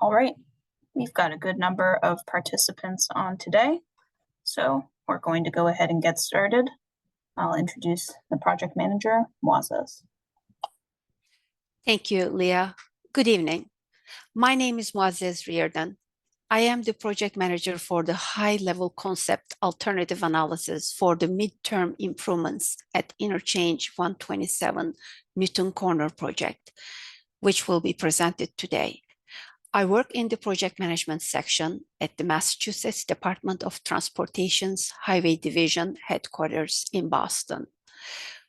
All right, we've got a good number of participants on today, so we're going to go ahead and get started. I'll introduce the project manager, Moises. Thank you, Leah. Good evening. My name is Moises Riordan. I am the project manager for the high-level concept alternative analysis for the midterm improvements at Interchange 127 Newton Corner project, which will be presented today. I work in the project management section at the Massachusetts Department of Transportation's Highway Division headquarters in Boston.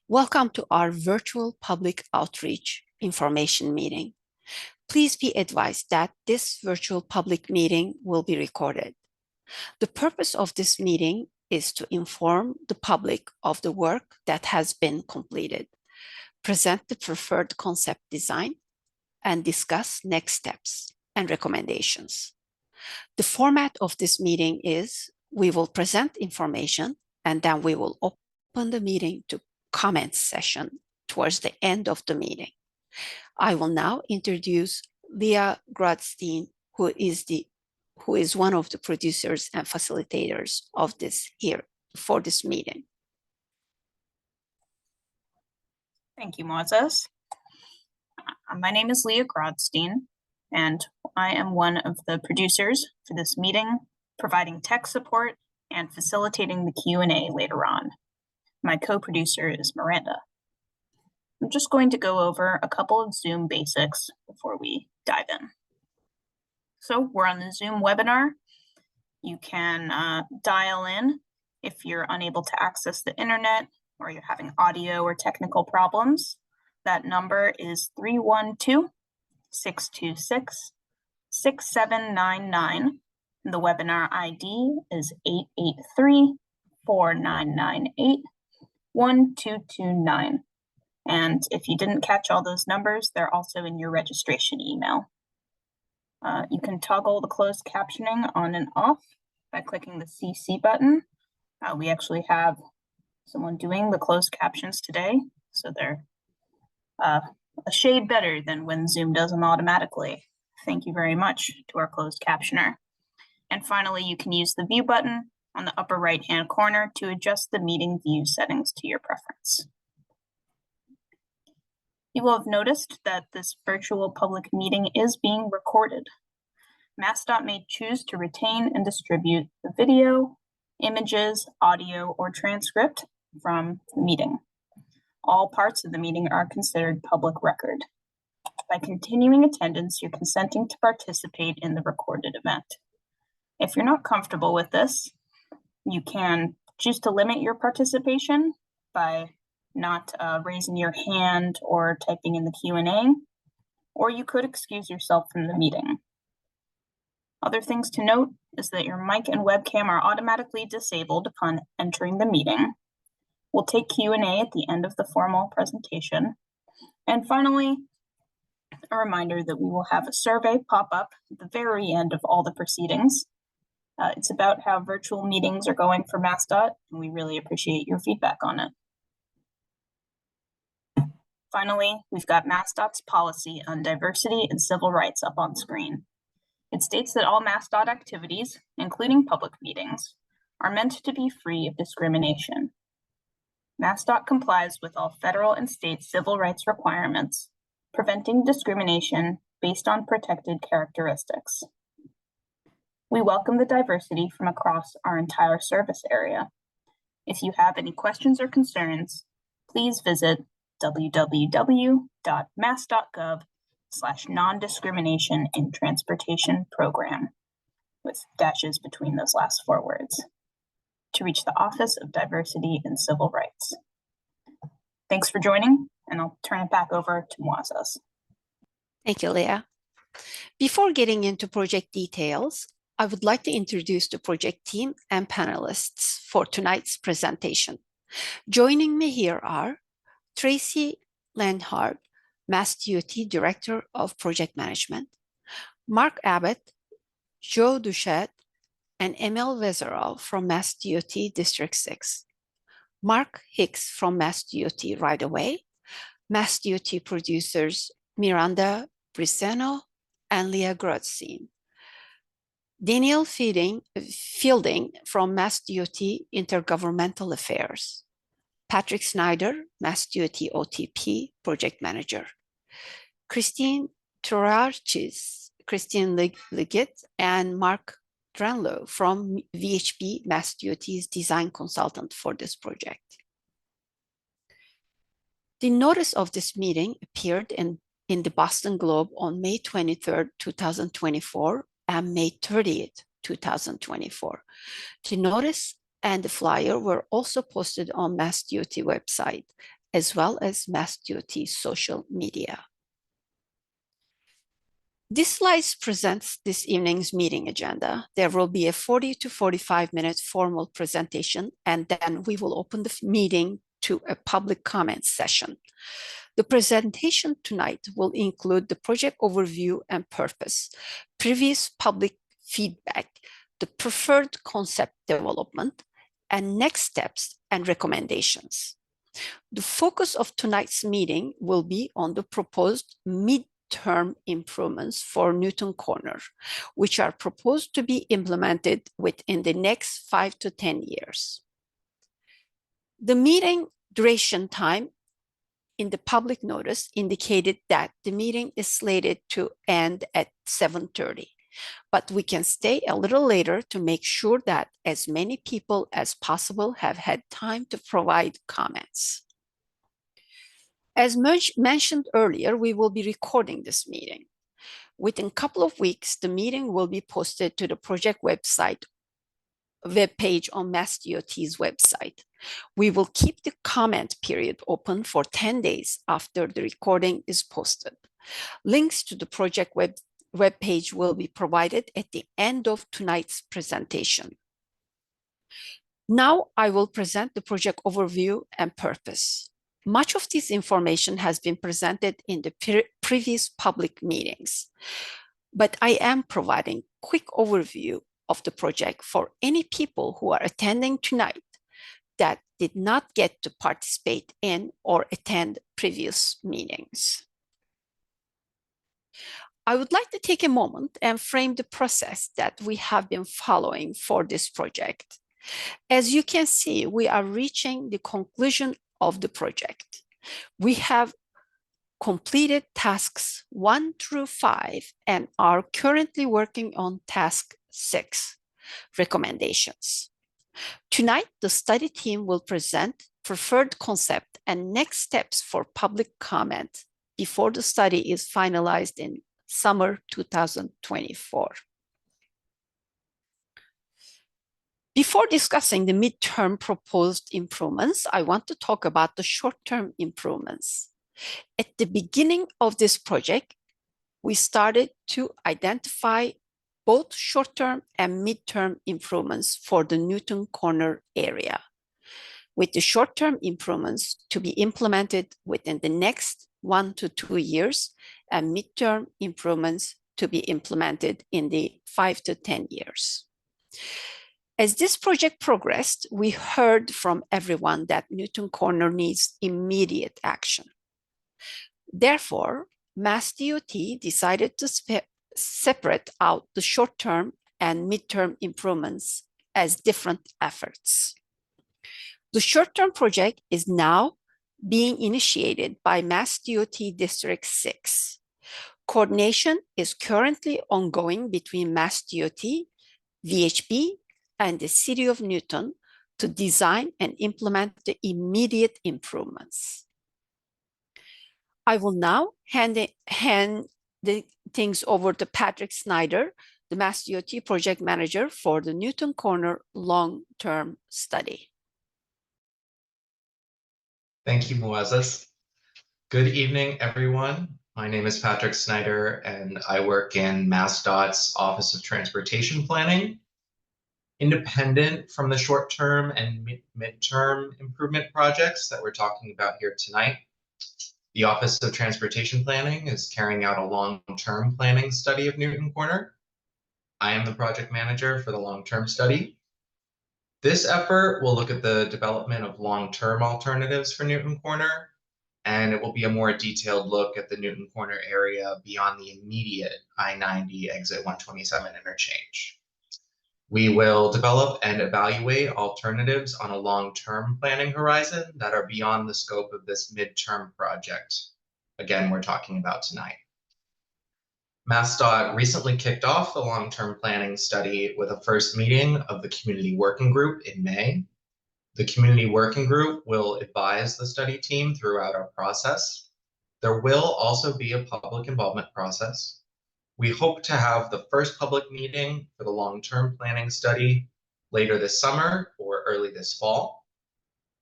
Welcome to our virtual public outreach information meeting. Please be advised that this virtual public meeting will be recorded. The purpose of this meeting is to inform the public of the work that has been completed, present the preferred concept design, and discuss next steps and recommendations. The format of this meeting is we will present information and then we will open the meeting to comments session towards the end of the meeting. I will now introduce Leah Grodstein, who is one of the producers and facilitators of this here for this meeting. Thank you, Moises. My name is Leah Grodstein, and I am one of the producers for this meeting, providing tech support and facilitating the Q&A later on. My co-producer is Miranda. I'm just going to go over a couple of Zoom basics before we dive in. So we're on the Zoom webinar. You can dial in if you're unable to access the internet or you're having audio or technical problems. That number is 312-626-6799. The webinar ID is 883-4998-1229. And if you didn't catch all those numbers, they're also in your registration email. You can toggle the closed captioning on and off by clicking the CC button. We actually have someone doing the closed captions today, so they're a shade better than when Zoom does them automatically. Thank you very much to our closed captioner. And finally, you can use the view button on the upper right-hand corner to adjust the meeting view settings to your preference. You will have noticed that this virtual public meeting is being recorded. MassDOT may choose to retain and distribute the video, images, audio, or transcript from the meeting. All parts of the meeting are considered public record. By continuing attendance, you're consenting to participate in the recorded event. If you're not comfortable with this, you can choose to limit your participation by not raising your hand or typing in the Q&A, or you could excuse yourself from the meeting. Other things to note is that your mic and webcam are automatically disabled upon entering the meeting. We'll take Q&A at the end of the formal presentation. And finally, a reminder that we will have a survey pop up at the very end of all the proceedings. It's about how virtual meetings are going for MassDOT, and we really appreciate your feedback on it. Finally, we've got MassDOT's policy on diversity and civil rights up on screen. It states that all MassDOT activities, including public meetings, are meant to be free of discrimination. MassDOT complies with all federal and state civil rights requirements, preventing discrimination based on protected characteristics. We welcome the diversity from across our entire service area. If you have any questions or concerns, please visit www.mass.gov/non-discrimination in transportation program, with dashes between those last four words, to reach the Office of Diversity and Civil Rights. Thanks for joining, and I'll turn it back over to Moises. Thank you, Leah. Before getting into project details, I would like to introduce the project team and panelists for tonight's presentation. Joining me here are Tracy Lenhart, MassDOT Director of Project Management, Mark Abbott, Joe Duchette, and Emil Vezerov from MassDOT District 6, Mark Hicks from MassDOT Right Away, MassDOT producers Miranda Briseno, and Leah Grotzstein. Daniel Fielding from MassDOT Intergovernmental Affairs. Patrick Snyder, MassDOT OTP Project Manager. Christine Turarchis, Christine Liggett, and Mark Dranlow from VHB, MassDOT's design consultant for this project. The notice of this meeting appeared in the Boston Globe on May 23rd, 2024 and May 30th, 2024. The notice and the flyer were also posted on MassDOT website, as well as MassDOT social media. This slide presents this evening's meeting agenda. There will be a 40 to 45 minute formal presentation, and then we will open the meeting to a public comment session. The presentation tonight will include the project overview and purpose, previous public feedback, the preferred concept development, and next steps and recommendations. The focus of tonight's meeting will be on the proposed midterm improvements for Newton Corner, which are proposed to be implemented within the next 5 to 10 years. The meeting duration time in the public notice indicated that the meeting is slated to end at 7:30, but we can stay a little later to make sure that as many people as possible have had time to provide comments. As mentioned earlier, we will be recording this meeting. Within a couple of weeks, the meeting will be posted to the project webpage on MassDOT's website. We will keep the comment period open for 10 days after the recording is posted. Links to the project webpage will be provided at the end of tonight's presentation. Now I will present the project overview and purpose. Much of this information has been presented in the previous public meetings, but I am providing a quick overview of the project for any people who are attending tonight that did not get to participate in or attend previous meetings. I would like to take a moment and frame the process that we have been following for this project. As you can see, we are reaching the conclusion of the project. We have completed tasks 1 through 5 and are currently working on task 6, recommendations. Tonight, the study team will present preferred concept and next steps for public comment before the study is finalized in summer 2024. Before discussing the midterm proposed improvements, I want to talk about the short-term improvements. At the beginning of this project, we started to identify both short-term and midterm improvements for the Newton Corner area, with the short-term improvements to be implemented within the next 1 to 2 years and midterm improvements to be implemented in the 5 to 10 years. As this project progressed, we heard from everyone that Newton Corner needs immediate action. Therefore, MassDOT decided to separate out the short-term and midterm improvements as different efforts. The short-term project is now being initiated by MassDOT District 6. Coordination is currently ongoing between MassDOT, VHB, and the City of Newton to design and implement the immediate improvements. I will now hand the things over to Patrick Snyder, the MassDOT project manager for the Newton Corner long-term study. Thank you, Muazzez. Good evening, everyone. My name is Patrick Snyder, and I work in MassDOT's Office of Transportation Planning. Independent from the short-term and mid-term improvement projects that we're talking about here tonight, the Office of Transportation Planning is carrying out a long-term planning study of Newton Corner. I am the project manager for the long-term study. This effort will look at the development of long-term alternatives for Newton Corner and it will be a more detailed look at the Newton Corner area beyond the immediate I-90 exit 127 interchange. We will develop and evaluate alternatives on a long-term planning horizon that are beyond the scope of this midterm project. Again, we're talking about tonight. MassDOT recently kicked off the long-term planning study with a first meeting of the Community Working Group in May. The Community Working Group will advise the study team throughout our process. There will also be a public involvement process. We hope to have the first public meeting for the long-term planning study later this summer or early this fall.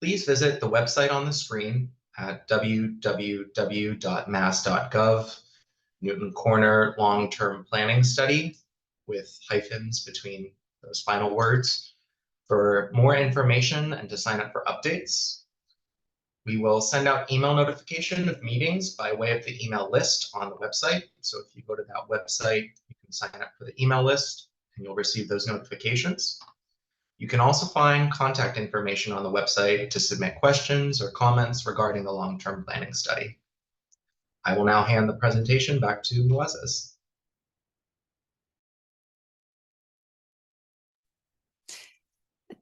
Please visit the website on the screen at www.mass.gov, Newton Corner Long-Term Planning Study, with hyphens between those final words, for more information and to sign up for updates. We will send out email notification of meetings by way of the email list on the website. So if you go to that website, you can sign up for the email list and you'll receive those notifications. You can also find contact information on the website to submit questions or comments regarding the long-term planning study. I will now hand the presentation back to Muazzez.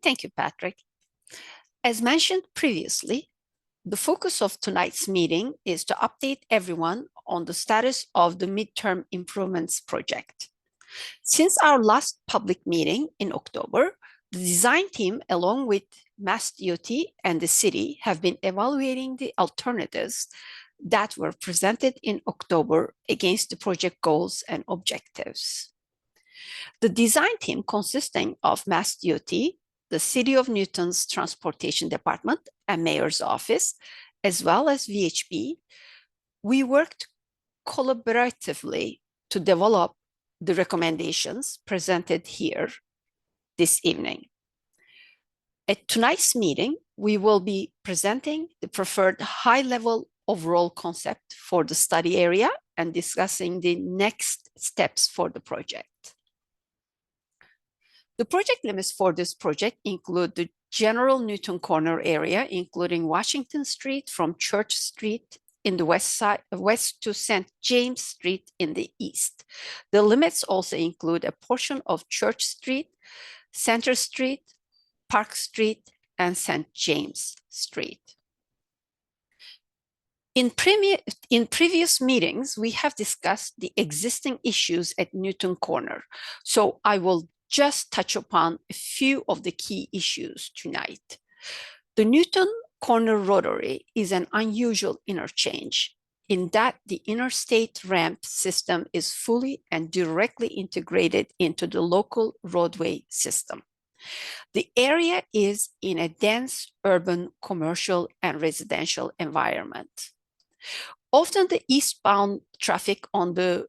Thank you, Patrick. As mentioned previously, the focus of tonight's meeting is to update everyone on the status of the midterm improvements project. Since our last public meeting in October, the design team, along with MassDOT and the city, have been evaluating the alternatives that were presented in October against the project goals and objectives. The design team, consisting of MassDOT, the City of Newton's Transportation Department and Mayor's Office, as well as VHB, we worked collaboratively to develop the recommendations presented here this evening. At tonight's meeting, we will be presenting the preferred high-level overall concept for the study area and discussing the next steps for the project. The project limits for this project include the general Newton Corner area, including Washington Street from Church Street in the west to St. James Street in the east. The limits also include a portion of Church Street, Center Street, Park Street, and St. James Street. In previous meetings, we have discussed the existing issues at Newton Corner, so I will just touch upon a few of the key issues tonight. The Newton Corner Rotary is an unusual interchange in that the interstate ramp system is fully and directly integrated into the local roadway system. The area is in a dense urban, commercial, and residential environment. Often the eastbound traffic on the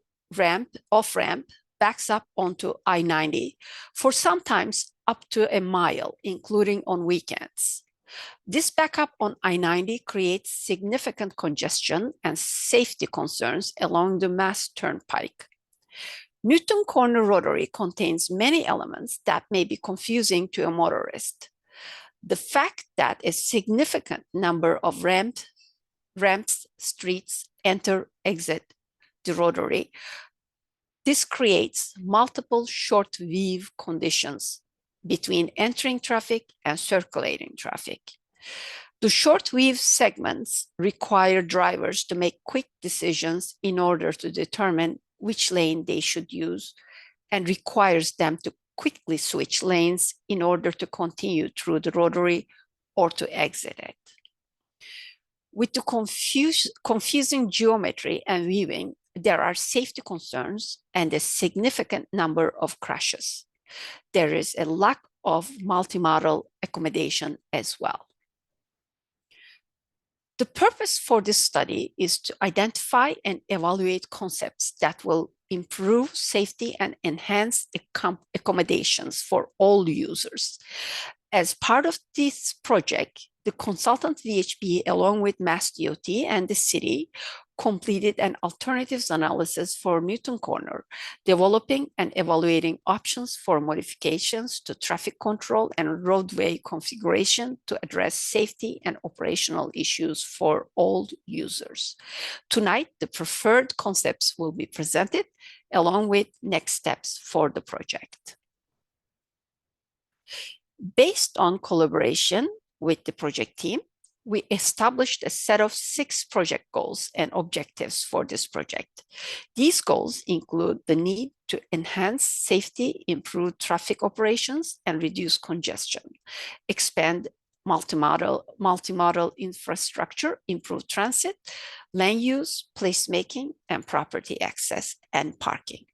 off-ramp, backs up onto I-90 for sometimes up to a mile, including on weekends. This backup on I-90 creates significant congestion and safety concerns along the Mass Turnpike. Newton Corner Rotary contains many elements that may be confusing to a motorist. The fact that a significant number of ramps, streets enter, exit the rotary, this creates multiple short weave conditions between entering traffic and circulating traffic. The short weave segments require drivers to make quick decisions in order to determine which lane they should use and requires them to quickly switch lanes in order to continue through the rotary or to exit it. With the confusing geometry and weaving, there are safety concerns and a significant number of crashes. There is a lack of multimodal accommodation as well. The purpose for this study is to identify and evaluate concepts that will improve safety and enhance accommodations for all users. As part of this project, The consultant VHB, along with MassDOT and the city, completed an alternatives analysis for Newton Corner, developing and evaluating options for modifications to traffic control and roadway configuration to address safety and operational issues for all users. Tonight, the preferred concepts will be presented along with next steps for the project. Based on collaboration with the project team, we established a set of 6 project goals and objectives for this project. These goals include the need to enhance safety, improve traffic operations, and reduce congestion, expand multimodal infrastructure, improve transit, land use, placemaking, and property access and parking.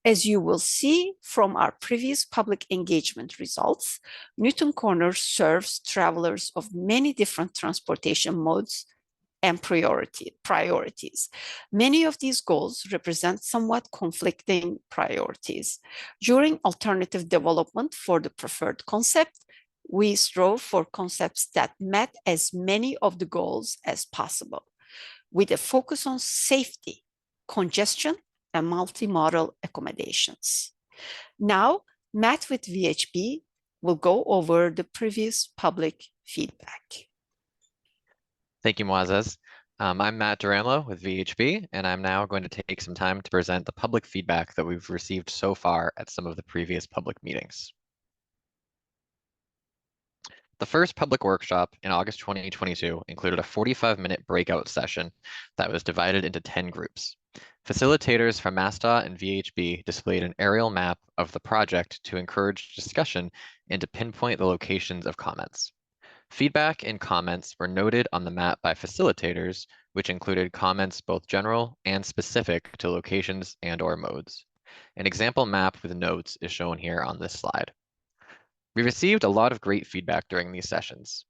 As you will see from our previous public engagement results, Newton Corner serves travelers of many different transportation modes and priorities. Many of these goals represent somewhat conflicting priorities. During alternative development for the preferred concept, we strove for concepts that met as many of the goals as possible, with a focus on safety, congestion, and multimodal accommodations. Now, Matt with VHB will go over the previous public feedback. Thank you, Muazzez. I'm Matt Duranlo with VHB, and I'm now going to take some time to present the public feedback that we've received so far at some of the previous public meetings. The first public workshop in August 2022 included a 45-minute breakout session that was divided into 10 groups. Facilitators from MassDOT and VHB displayed an aerial map of the project to encourage discussion and to pinpoint the locations of comments. Feedback and comments were noted on the map by facilitators, which included comments both general and specific to locations and/or modes. An example map with notes is shown here on this slide. We received a lot of great feedback during these sessions.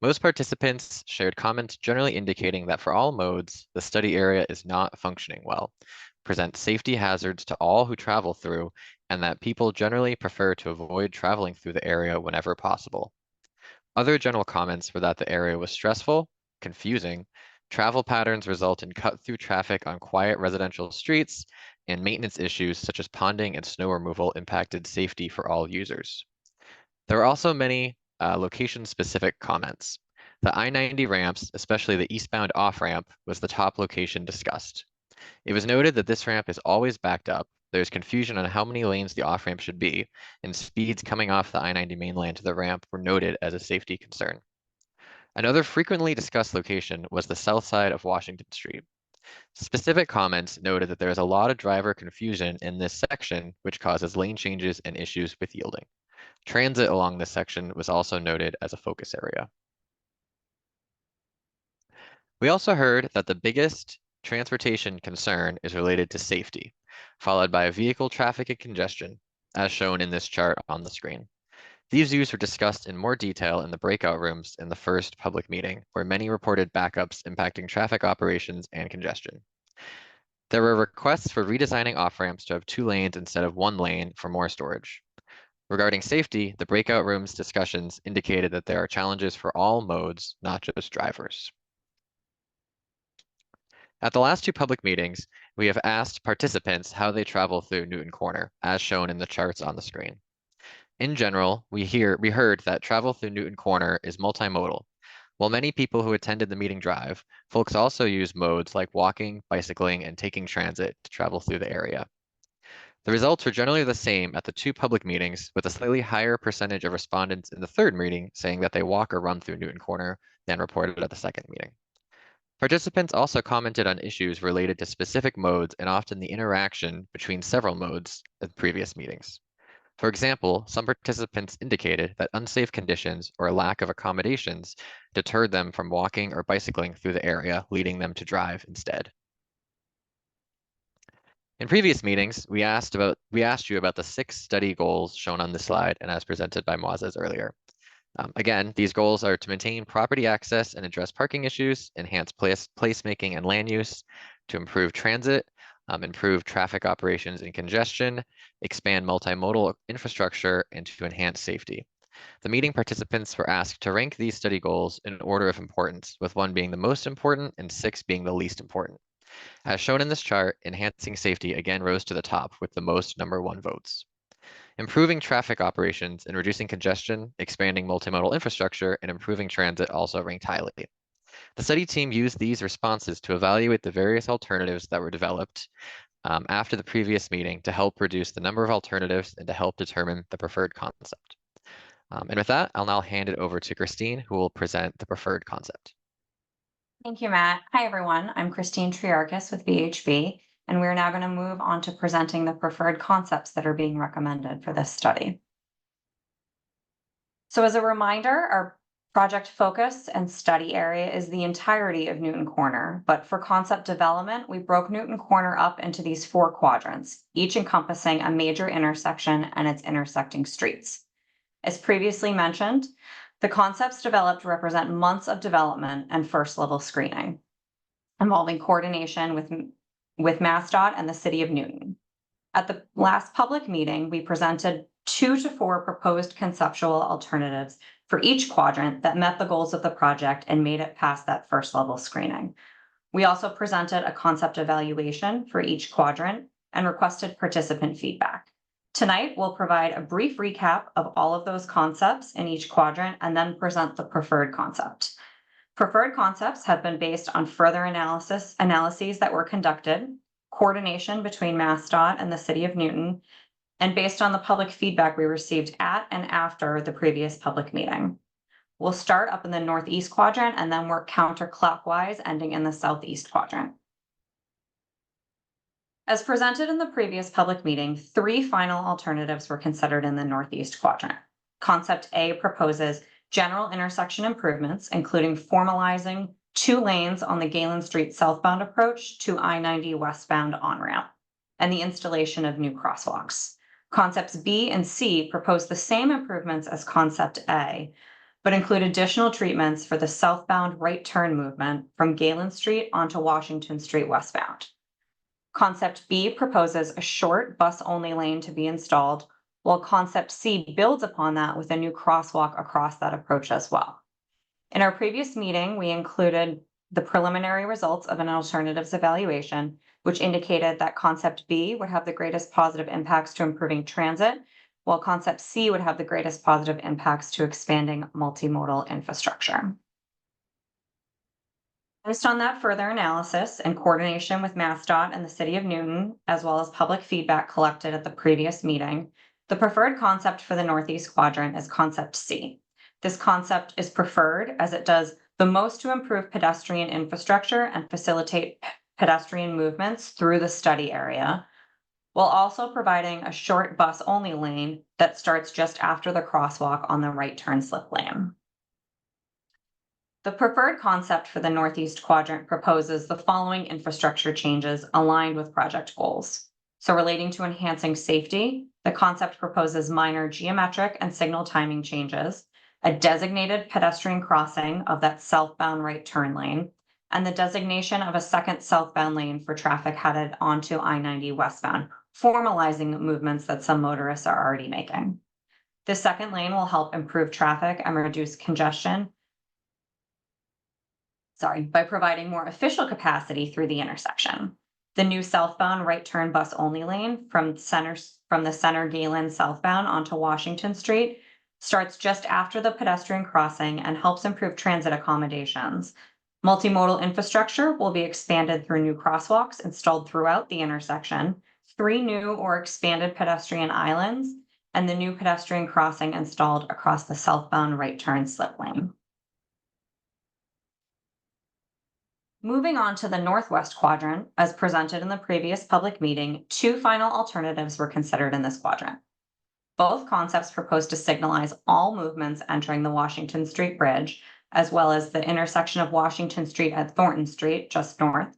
Most participants shared comments generally indicating that for all modes, the study area is not functioning well, presents safety hazards to all who travel through, and that people generally prefer to avoid traveling through the area whenever possible. Other general comments were that the area was stressful, confusing, travel patterns result in cut-through traffic on quiet residential streets, and maintenance issues such as ponding and snow removal impacted safety for all users. There were also many location-specific comments. The I-90 ramps, especially the eastbound off-ramp, was the top location discussed. It was noted that this ramp is always backed up. There's confusion on how many lanes the off-ramp should be, and speeds coming off the I-90 mainland to the ramp were noted as a safety concern. Another frequently discussed location was the south side of Washington Street. Specific comments noted that there is a lot of driver confusion in this section, which causes lane changes and issues with yielding. Transit along this section was also noted as a focus area. We also heard that the biggest transportation concern is related to safety, followed by vehicle traffic and congestion, as shown in this chart on the screen. These views were discussed in more detail in the breakout rooms in the first public meeting, where many reported backups impacting traffic operations and congestion. There were requests for redesigning off-ramps to have 2 lanes instead of 1 lane for more storage. Regarding safety, the breakout rooms discussions indicated that there are challenges for all modes, not just drivers. At the last 2 public meetings, we have asked participants how they travel through Newton Corner, as shown in the charts on the screen. In general, we heard that travel through Newton Corner is multimodal. While many people who attended the meeting drive, folks also use modes like walking, bicycling, and taking transit to travel through the area. The results were generally the same at the 2 public meetings, with a slightly higher percentage of respondents in the 3rd meeting saying that they walk or run through Newton Corner than reported at the 2nd meeting. Participants also commented on issues related to specific modes and often the interaction between several modes at previous meetings. For example, some participants indicated that unsafe conditions or a lack of accommodations deterred them from walking or bicycling through the area, leading them to drive instead. In previous meetings, we asked you about the 6 study goals shown on this slide and as presented by Muazzez earlier. Again, these goals are to maintain property access and address parking issues, enhance placemaking and land use, to improve transit, improve traffic operations and congestion, expand multimodal infrastructure, and to enhance safety. The meeting participants were asked to rank these study goals in order of importance, with 1 being the most important and 6 being the least important. As shown in this chart, enhancing safety again rose to the top with the most number 1 votes. Improving traffic operations and reducing congestion, expanding multimodal infrastructure, and improving transit also ranked highly. The study team used these responses to evaluate the various alternatives that were developed after the previous meeting to help reduce the number of alternatives and to help determine the preferred concept. And with that, I'll now hand it over to Christine, who will present the preferred concept. Thank you, Matt. Hi, everyone. I'm Christine Triarchis with VHB, and we're now going to move on to presenting the preferred concepts that are being recommended for this study. So as a reminder, our project focus and study area is the entirety of Newton Corner, but for concept development, we broke Newton Corner up into these 4 quadrants, each encompassing a major intersection and its intersecting streets. As previously mentioned, the concepts developed represent months of development and first-level screening, involving coordination with MassDOT and the City of Newton. At the last public meeting, we presented 2 to 4 proposed conceptual alternatives for each quadrant that met the goals of the project and made it past that first-level screening. We also presented a concept evaluation for each quadrant and requested participant feedback. Tonight, we'll provide a brief recap of all of those concepts in each quadrant and then present the preferred concept. Preferred concepts have been based on further analyses that were conducted, coordination between MassDOT and the City of Newton, and based on the public feedback we received at and after the previous public meeting. We'll start up in the northeast quadrant and then work counterclockwise, ending in the southeast quadrant. As presented in the previous public meeting, 3 final alternatives were considered in the northeast quadrant. Concept A proposes general intersection improvements, including formalizing 2 lanes on the Galen Street southbound approach to I-90 westbound on-ramp, and the installation of new crosswalks. Concepts B and C propose the same improvements as concept A, but include additional treatments for the southbound right turn movement from Galen Street onto Washington Street westbound. Concept B proposes a short bus-only lane to be installed, while concept C builds upon that with a new crosswalk across that approach as well. In our previous meeting, we included the preliminary results of an alternatives evaluation, which indicated that concept B would have the greatest positive impacts to improving transit, while concept C would have the greatest positive impacts to expanding multimodal infrastructure. Based on that further analysis and coordination with MassDOT and the City of Newton, as well as public feedback collected at the previous meeting, the preferred concept for the northeast quadrant is concept C. This concept is preferred as it does the most to improve pedestrian infrastructure and facilitate pedestrian movements through the study area, while also providing a short bus-only lane that starts just after the crosswalk on the right turn slip lane. The preferred concept for the northeast quadrant proposes the following infrastructure changes aligned with project goals. So relating to enhancing safety, the concept proposes minor geometric and signal timing changes, a designated pedestrian crossing of that southbound right turn lane, and the designation of a second southbound lane for traffic headed onto I-90 westbound, formalizing movements that some motorists are already making. The second lane will help improve traffic and reduce congestion by providing more official capacity through the intersection. The new southbound right turn bus only lane from the center Galen southbound onto Washington Street starts just after the pedestrian crossing and helps improve transit accommodations. Multimodal infrastructure will be expanded through new crosswalks installed throughout the intersection, 3 new or expanded pedestrian islands, and the new pedestrian crossing installed across the southbound right turn slip lane. Moving on to the northwest quadrant, as presented in the previous public meeting, 2 final alternatives were considered in this quadrant. Both concepts propose to signalize all movements entering the Washington Street Bridge, as well as the intersection of Washington Street at Thornton Street, just north.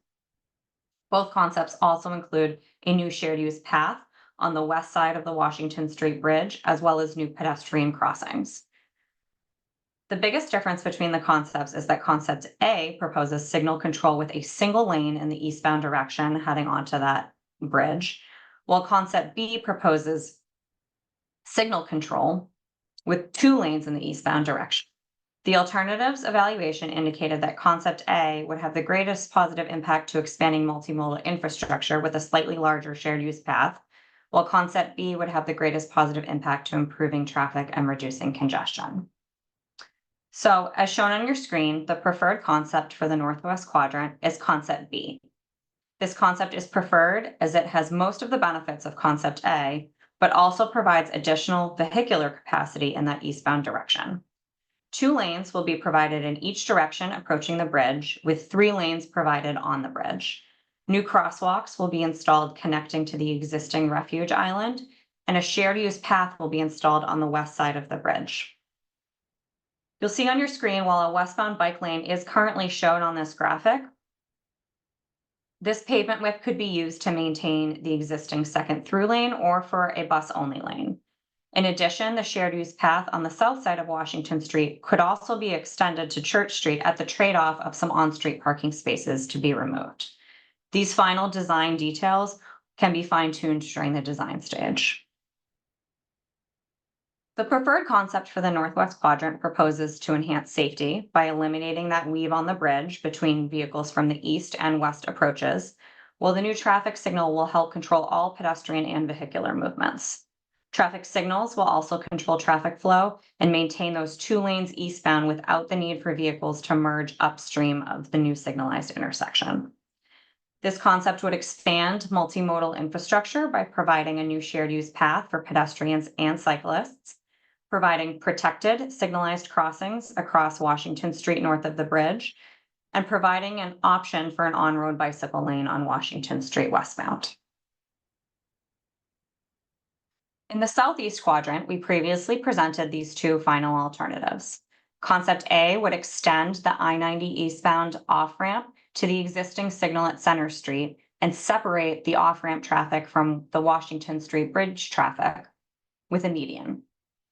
Both concepts also include a new shared use path on the west side of the Washington Street Bridge, as well as new pedestrian crossings. The biggest difference between the concepts is that concept A proposes signal control with a single lane in the eastbound direction heading onto that bridge, while concept B proposes signal control with 2 lanes in the eastbound direction. The alternatives evaluation indicated that concept A would have the greatest positive impact to expanding multimodal infrastructure with a slightly larger shared use path, while concept B would have the greatest positive impact to improving traffic and reducing congestion. So as shown on your screen, the preferred concept for the northwest quadrant is concept B. This concept is preferred as it has most of the benefits of concept A, but also provides additional vehicular capacity in that eastbound direction. 2 lanes will be provided in each direction approaching the bridge, with 3 lanes provided on the bridge. New crosswalks will be installed connecting to the existing refuge island, and a shared use path will be installed on the west side of the bridge. You'll see on your screen, while a westbound bike lane is currently shown on this graphic, this pavement width could be used to maintain the existing second through lane or for a bus-only lane. In addition, the shared use path on the south side of Washington Street could also be extended to Church Street at the trade-off of some on-street parking spaces to be removed. These final design details can be fine-tuned during the design stage. The preferred concept for the northwest quadrant proposes to enhance safety by eliminating that weave on the bridge between vehicles from the east and west approaches, while the new traffic signal will help control all pedestrian and vehicular movements. Traffic signals will also control traffic flow and maintain those 2 lanes eastbound without the need for vehicles to merge upstream of the new signalized intersection. This concept would expand multimodal infrastructure by providing a new shared use path for pedestrians and cyclists, providing protected signalized crossings across Washington Street north of the bridge, and providing an option for an on-road bicycle lane on Washington Street westbound. In the southeast quadrant, we previously presented these 2 final alternatives. Concept A would extend the I-90 eastbound off-ramp to the existing signal at Center Street and separate the off-ramp traffic from the Washington Street Bridge traffic with a median.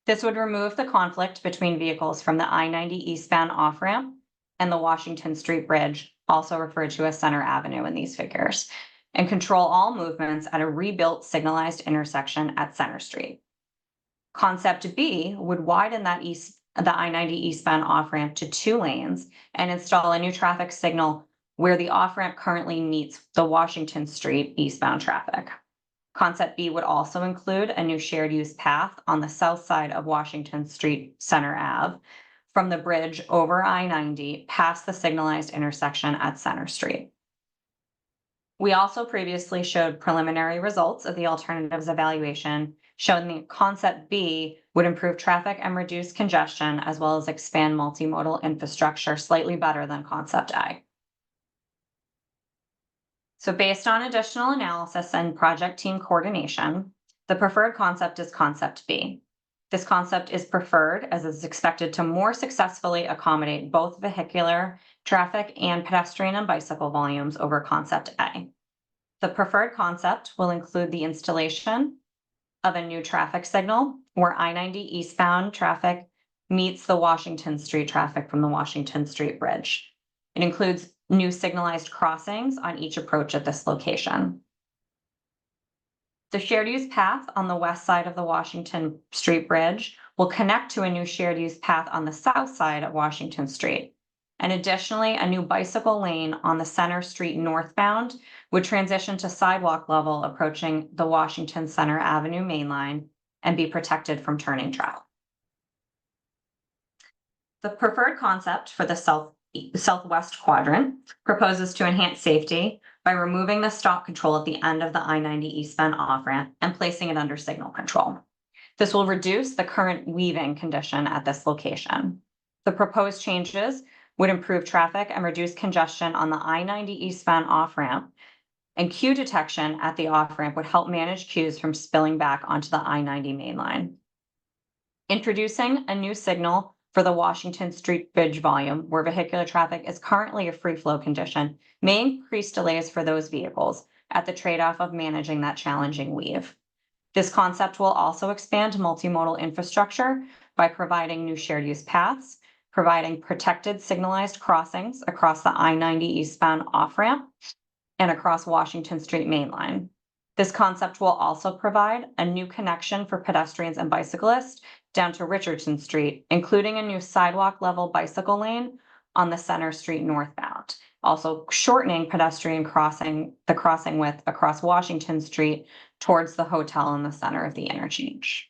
This would remove the conflict between vehicles from the I-90 eastbound off-ramp and the Washington Street Bridge, also referred to as Center Avenue in these figures, and control all movements at a rebuilt signalized intersection at Center Street. Concept B would widen the I-90 eastbound off-ramp to 2 lanes and install a new traffic signal where the off-ramp currently meets the Washington Street eastbound traffic. Concept B would also include a new shared use path on the south side of Washington Street Center Ave from the bridge over I-90 past the signalized intersection at Center Street. We also previously showed preliminary results of the alternatives evaluation, showing that concept B would improve traffic and reduce congestion, as well as expand multimodal infrastructure slightly better than concept A. So based on additional analysis and project team coordination, the preferred concept is concept B. This concept is preferred as it's expected to more successfully accommodate both vehicular traffic and pedestrian and bicycle volumes over concept A. The preferred concept will include the installation of a new traffic signal where I-90 eastbound traffic meets the Washington Street traffic from the Washington Street Bridge. It includes new signalized crossings on each approach at this location. The shared use path on the west side of the Washington Street Bridge will connect to a new shared use path on the south side of Washington Street. And additionally, a new bicycle lane on the Center Street northbound would transition to sidewalk level approaching the Washington Center Avenue main line and be protected from turning traffic. The preferred concept for the southwest quadrant proposes to enhance safety by removing the stop control at the end of the I-90 eastbound off-ramp and placing it under signal control. This will reduce the current weaving condition at this location. The proposed changes would improve traffic and reduce congestion on the I-90 eastbound off-ramp, and queue detection at the off-ramp would help manage queues from spilling back onto the I-90 main line. Introducing a new signal for the Washington Street Bridge volume, where vehicular traffic is currently a free flow condition, may increase delays for those vehicles at the trade-off of managing that challenging weave. This concept will also expand multimodal infrastructure by providing new shared use paths, providing protected signalized crossings across the I-90 eastbound off-ramp and across Washington Street main line. This concept will also provide a new connection for pedestrians and bicyclists down to Richardson Street, including a new sidewalk level bicycle lane on the Center Street northbound. Also shortening pedestrian crossing width across Washington Street towards the hotel in the center of the interchange.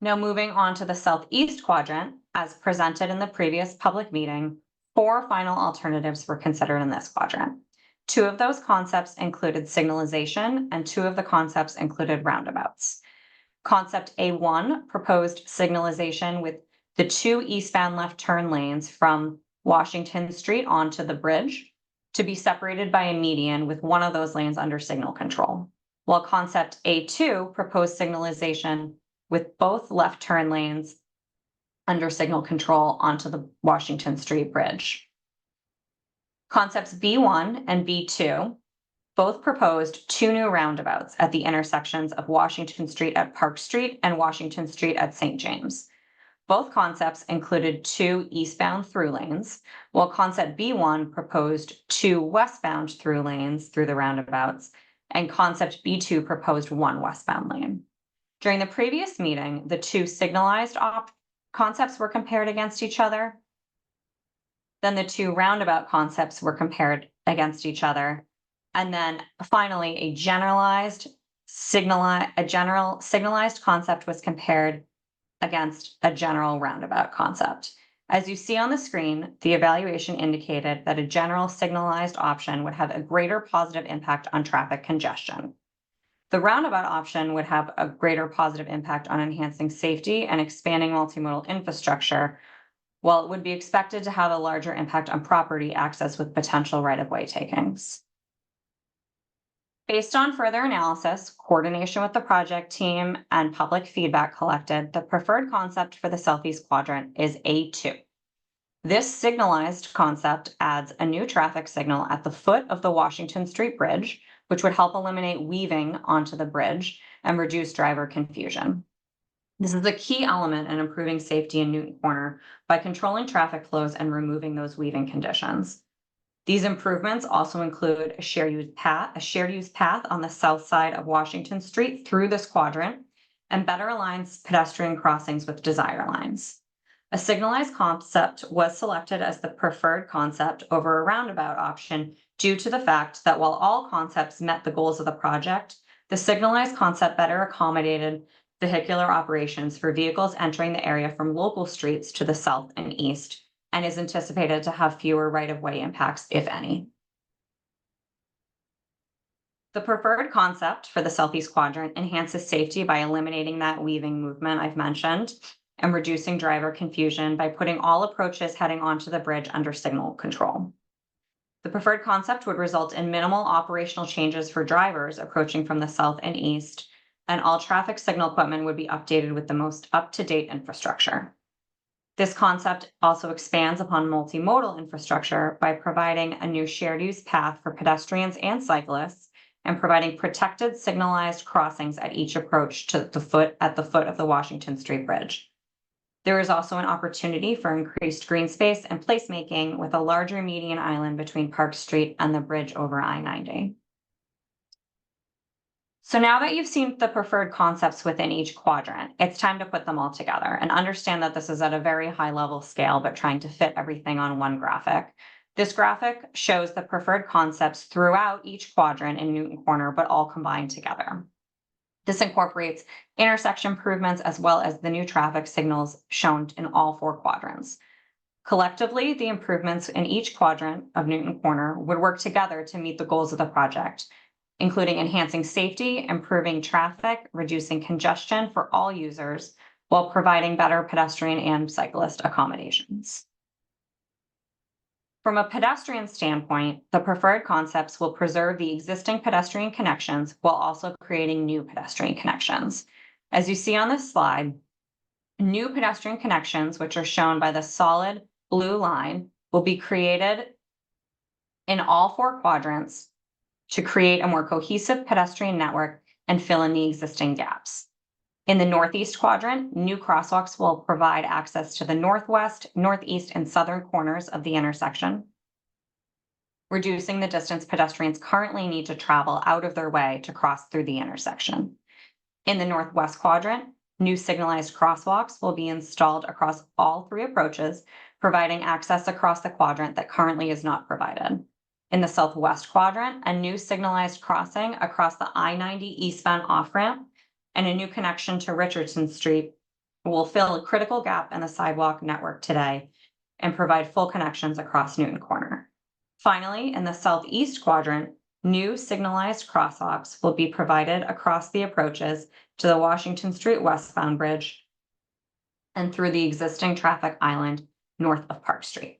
Now moving on to the southeast quadrant, as presented in the previous public meeting, 4 final alternatives were considered in this quadrant. 2 of those concepts included signalization, and 2 of the concepts included roundabouts. Concept A1 proposed signalization with the 2 eastbound left turn lanes from Washington Street onto the bridge to be separated by a median with one of those lanes under signal control. While concept A2 proposed signalization with both left turn lanes under signal control onto the Washington Street Bridge. Concepts B1 and B2 both proposed 2 new roundabouts at the intersections of Washington Street at Park Street and Washington Street at St. James. Both concepts included 2 eastbound through lanes, while concept B1 proposed 2 westbound through lanes through the roundabouts, and concept B2 proposed 1 westbound lane. During the previous meeting, the 2 signalized concepts were compared against each other. Then the 2 roundabout concepts were compared against each other. And then finally, a signalized concept was compared against a general roundabout concept. As you see on the screen, the evaluation indicated that a general signalized option would have a greater positive impact on traffic congestion. The roundabout option would have a greater positive impact on enhancing safety and expanding multimodal infrastructure, while it would be expected to have a larger impact on property access with potential right-of-way takings. Based on further analysis, coordination with the project team, and public feedback collected, the preferred concept for the southeast quadrant is A2. This signalized concept adds a new traffic signal at the foot of the Washington Street Bridge, which would help eliminate weaving onto the bridge and reduce driver confusion. This is a key element in improving safety in Newton Corner by controlling traffic flows and removing those weaving conditions. These improvements also include a shared use path on the south side of Washington Street through this quadrant, and better aligns pedestrian crossings with desire lines. A signalized concept was selected as the preferred concept over a roundabout option due to the fact that while all concepts met the goals of the project, the signalized concept better accommodated vehicular operations for vehicles entering the area from local streets to the south and east, and is anticipated to have fewer right-of-way impacts, if any. The preferred concept for the southeast quadrant enhances safety by eliminating that weaving movement I've mentioned and reducing driver confusion by putting all approaches heading onto the bridge under signal control. The preferred concept would result in minimal operational changes for drivers approaching from the south and east, and all traffic signal equipment would be updated with the most up-to-date infrastructure. This concept also expands upon multimodal infrastructure by providing a new shared use path for pedestrians and cyclists, and providing protected signalized crossings at each approach to the foot of the Washington Street Bridge. There is also an opportunity for increased green space and placemaking with a larger median island between Park Street and the bridge over I-90. So now that you've seen the preferred concepts within each quadrant, it's time to put them all together and understand that this is at a very high level scale, but trying to fit everything on one graphic. This graphic shows the preferred concepts throughout each quadrant in Newton Corner, but all combined together. This incorporates intersection improvements as well as the new traffic signals shown in all 4 quadrants. Collectively, the improvements in each quadrant of Newton Corner would work together to meet the goals of the project, including enhancing safety, improving traffic, reducing congestion for all users, while providing better pedestrian and cyclist accommodations. From a pedestrian standpoint, the preferred concepts will preserve the existing pedestrian connections while also creating new pedestrian connections. As you see on this slide, new pedestrian connections, which are shown by the solid blue line, will be created in all 4 quadrants to create a more cohesive pedestrian network and fill in the existing gaps. In the northeast quadrant, new crosswalks will provide access to the northwest, northeast, and southern corners of the intersection, reducing the distance pedestrians currently need to travel out of their way to cross through the intersection. In the northwest quadrant, new signalized crosswalks will be installed across all 3 approaches, providing access across the quadrant that currently is not provided. In the southwest quadrant, a new signalized crossing across the I-90 eastbound off-ramp and a new connection to Richardson Street will fill a critical gap in the sidewalk network today and provide full connections across Newton Corner. Finally, in the southeast quadrant, new signalized crosswalks will be provided across the approaches to the Washington Street westbound bridge and through the existing traffic island north of Park Street.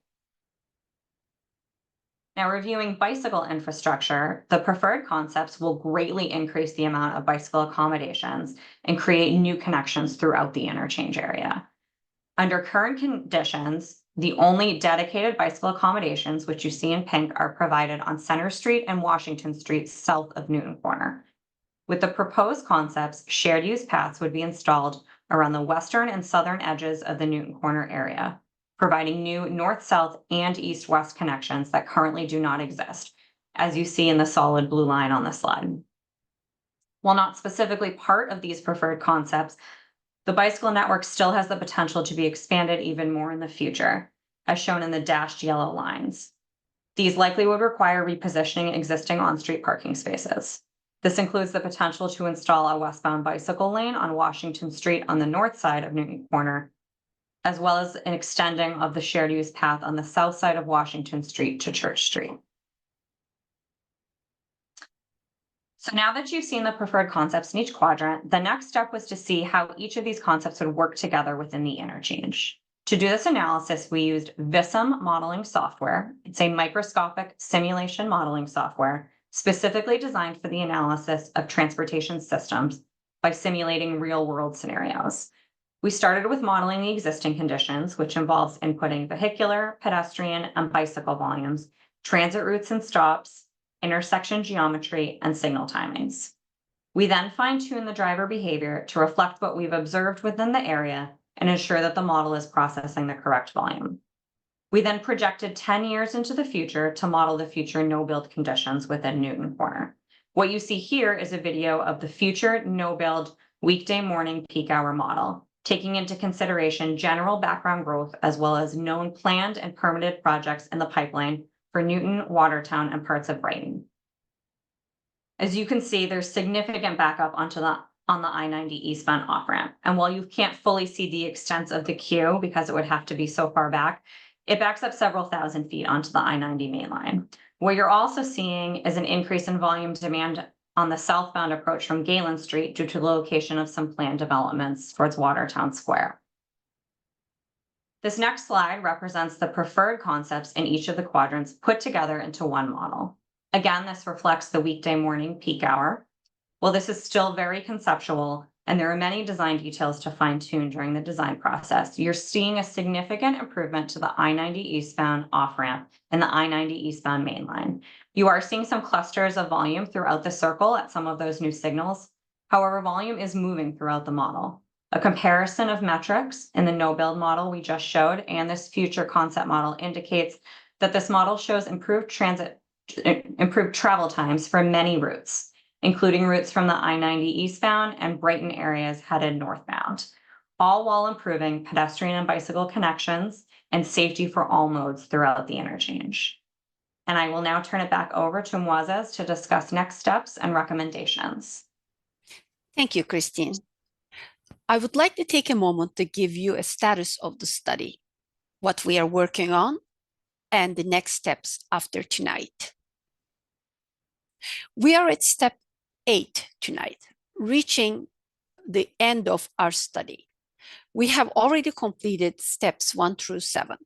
Now, reviewing bicycle infrastructure, the preferred concepts will greatly increase the amount of bicycle accommodations and create new connections throughout the interchange area. Under current conditions, the only dedicated bicycle accommodations, which you see in pink, are provided on Center Street and Washington Street south of Newton Corner. With the proposed concepts, shared use paths would be installed around the western and southern edges of the Newton Corner area, providing new north-south and east-west connections that currently do not exist, as you see in the solid blue line on the slide. While not specifically part of these preferred concepts, the bicycle network still has the potential to be expanded even more in the future, as shown in the dashed yellow lines. These likely would require repositioning existing on-street parking spaces. This includes the potential to install a westbound bicycle lane on Washington Street on the north side of Newton Corner, as well as an extending of the shared use path on the south side of Washington Street to Church Street. So now that you've seen the preferred concepts in each quadrant, the next step was to see how each of these concepts would work together within the interchange. To do this analysis, we used Vissim modeling software. It's a microscopic simulation modeling software specifically designed for the analysis of transportation systems by simulating real-world scenarios. We started with modeling the existing conditions, which involves inputting vehicular, pedestrian, and bicycle volumes, transit routes and stops, intersection geometry, and signal timings. We then fine-tune the driver behavior to reflect what we've observed within the area and ensure that the model is processing the correct volume. We then projected 10 years into the future to model the future no-build conditions within Newton Corner. What you see here is a video of the future no-build weekday morning peak hour model, taking into consideration general background growth as well as known planned and permitted projects in the pipeline for Newton, Watertown, and parts of Brighton. As you can see, there's significant backup on the I-90 eastbound off-ramp. And while you can't fully see the extent of the queue because it would have to be so far back, it backs up several thousand feet onto the I-90 main line. What you're also seeing is an increase in volume demand on the southbound approach from Galen Street due to the location of some planned developments towards Watertown Square. This next slide represents the preferred concepts in each of the quadrants put together into one model. Again, this reflects the weekday morning peak hour. While this is still very conceptual, and there are many design details to fine-tune during the design process, you're seeing a significant improvement to the I-90 eastbound off-ramp and the I-90 eastbound main line. You are seeing some clusters of volume throughout the circle at some of those new signals. However, volume is moving throughout the model. A comparison of metrics in the no-build model we just showed and this future concept model indicates that this model shows improved travel times for many routes, including routes from the I-90 eastbound and Brighton areas headed northbound, all while improving pedestrian and bicycle connections and safety for all modes throughout the interchange. And I will now turn it back over to Moises to discuss next steps and recommendations. Thank you, Christine. I would like to take a moment to give you a status of the study, what we are working on, and the next steps after tonight. We are at step 8 tonight, reaching the end of our study. We have already completed steps 1 through 7.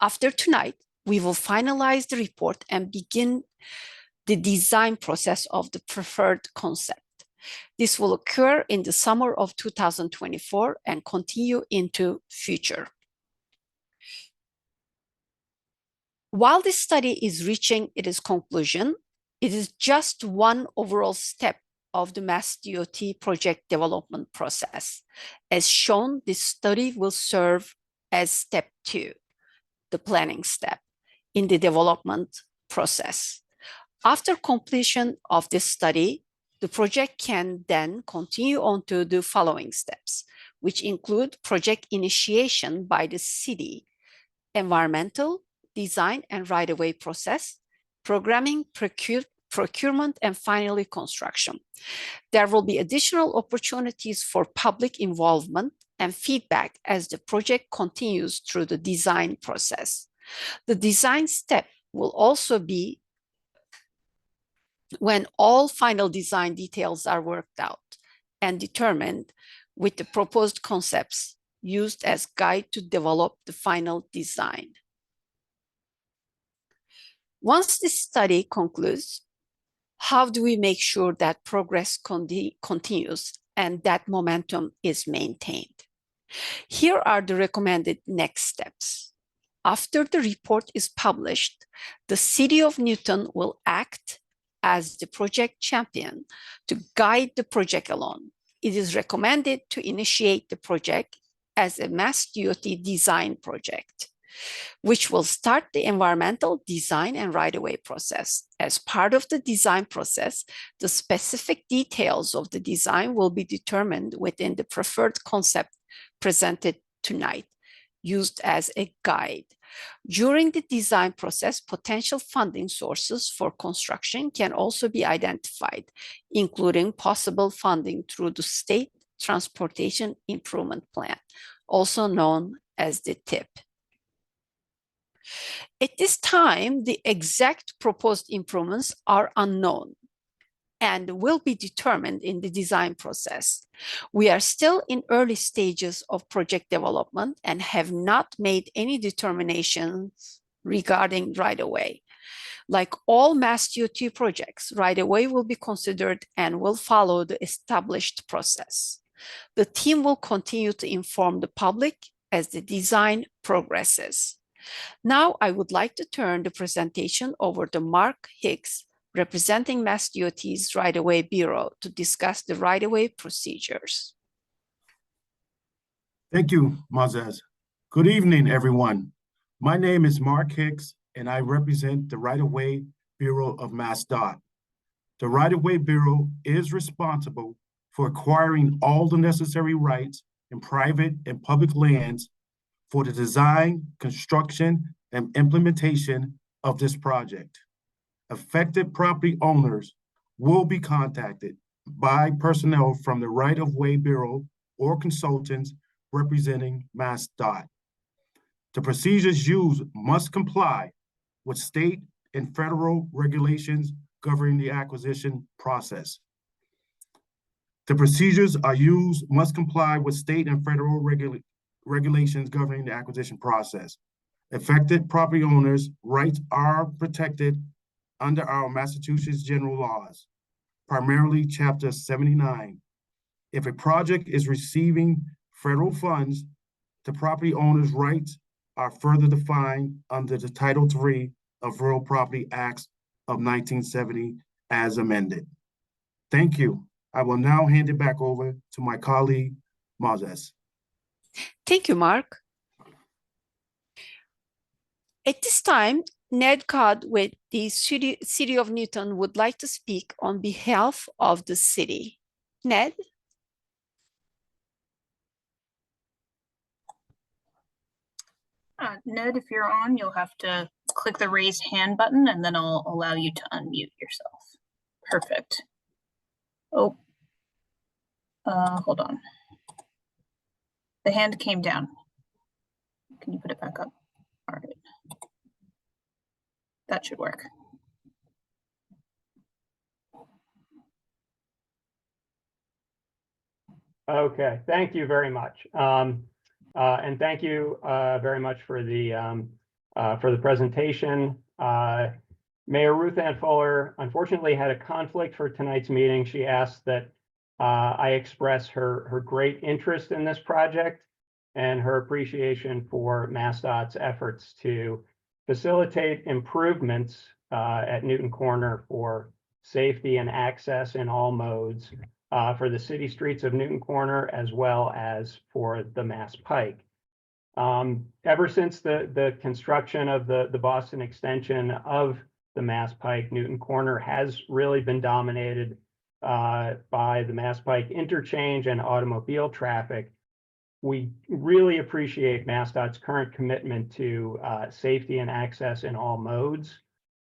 After tonight, we will finalize the report and begin the design process of the preferred concept. This will occur in the summer of 2024 and continue into future. While this study is reaching its conclusion, it is just one overall step of the MassDOT project development process. As shown, this study will serve as step 2, the planning step in the development process. After completion of this study, The project can then continue on to the following steps, which include project initiation by the city, environmental, design and right-of-way process, programming, procurement, and finally construction. There will be additional opportunities for public involvement and feedback as the project continues through the design process. The design step will also be when all final design details are worked out and determined, with the proposed concepts used as guide to develop the final design. Once this study concludes, how do we make sure that progress continues and that momentum is maintained? Here are the recommended next steps. After the report is published, the City of Newton will act as the project champion to guide the project along. It is recommended to initiate the project as a MassDOT design project, which will start the environmental, design, and right-of-way process. As part of the design process, the specific details of the design will be determined within the preferred concept presented tonight, used as a guide. During the design process, potential funding sources for construction can also be identified, including possible funding through the State Transportation Improvement Plan, also known as the TIP. At this time, the exact proposed improvements are unknown and will be determined in the design process. We are still in early stages of project development and have not made any determinations regarding right-of-way. Like all MassDOT projects, right-of-way will be considered and will follow the established process. The team will continue to inform the public as the design progresses. Now, I would like to turn the presentation over to Mark Hicks, representing MassDOT's Right-of-Way Bureau, to discuss the right-of-way procedures. Thank you, Moises. Good evening, everyone. My name is Mark Hicks, and I represent the Right-of-Way Bureau of MassDOT. The Right-of-Way Bureau is responsible for acquiring all the necessary rights in private and public lands for the design, construction, and implementation of this project. Affected property owners will be contacted by personnel from the Right-of-Way Bureau or consultants representing MassDOT. The procedures used must comply with state and federal regulations governing the acquisition process. The procedures must comply with state and federal regulations governing the acquisition process. Affected property owners' rights are protected under our Massachusetts general laws, primarily Chapter 79. If a project is receiving federal funds, the property owner's rights are further defined under the Title III of Real Property Acts of 1970 as amended. Thank you. I will now hand it back over to my colleague, Moises. Thank you, Mark. At this time, Ned Codd with the City of Newton would like to speak on behalf of the city. Ned? Ned, if you're on, you'll have to click the raise hand button and then I'll allow you to unmute yourself. Perfect. Oh, hold on. The hand came down. Can you put it back up? All right. That should work. Okay, thank you very much. And thank you very much for the presentation. Mayor Ruth Ann Fuller unfortunately had a conflict for tonight's meeting. She asked that I express her great interest in this project and her appreciation for MassDOT's efforts to facilitate improvements at Newton Corner for safety and access in all modes for the city streets of Newton Corner as well as for the Mass Pike. Ever since the construction of the Boston extension of the Mass Pike, Newton Corner has really been dominated by the Mass Pike interchange and automobile traffic. We really appreciate MassDOT's current commitment to safety and access in all modes,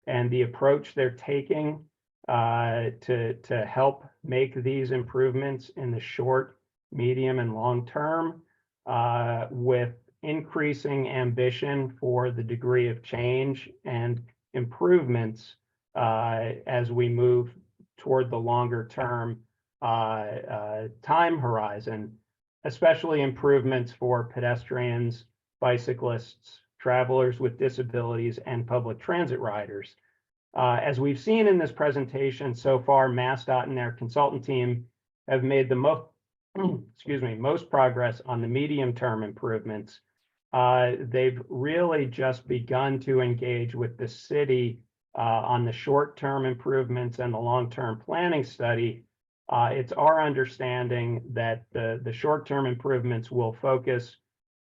and the approach they're taking to help make these improvements in the short, medium, and long term, with increasing ambition for the degree of change and improvements as we move toward the longer term time horizon, especially improvements for pedestrians, bicyclists, travelers with disabilities, and public transit riders. As we've seen in this presentation so far, MassDOT and their consultant team have made the most progress on the medium-term improvements. They've really just begun to engage with the city on the short-term improvements and the long-term planning study. It's our understanding that the short-term improvements will focus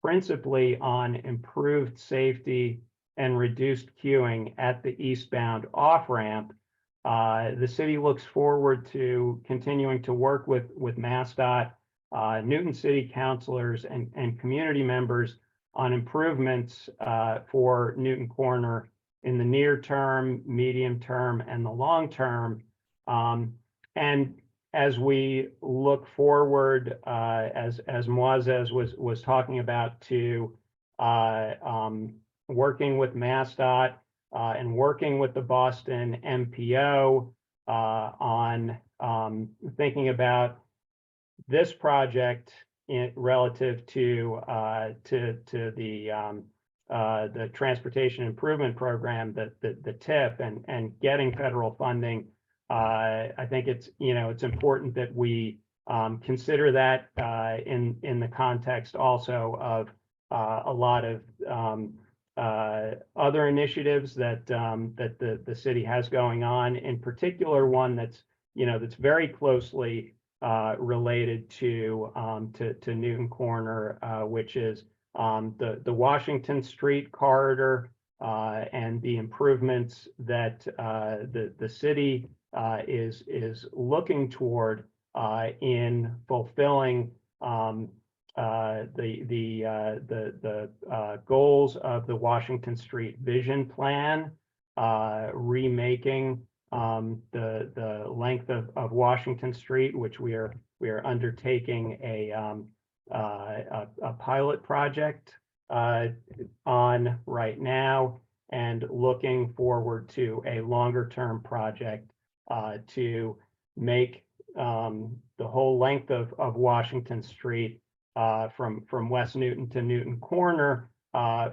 principally on improved safety and reduced queuing at the eastbound off-ramp. The city looks forward to continuing to work with MassDOT, Newton City councilors, and community members on improvements for Newton Corner in the near term, medium term, and the long term. And as we look forward, as Moises was talking about, to working with MassDOT and working with the Boston MPO on thinking about this project relative to the Transportation Improvement Program, the TIP, and getting federal funding. I think it's important that we consider that in the context also of a lot of other initiatives that the city has going on. In particular, one that's very closely related to Newton Corner, which is the Washington Street corridor and the improvements that the city is looking toward in fulfilling the goals of the Washington Street Vision Plan, remaking the length of Washington Street, which we are undertaking a pilot project on right now, and looking forward to a longer term project to make the whole length of Washington Street from West Newton to Newton Corner,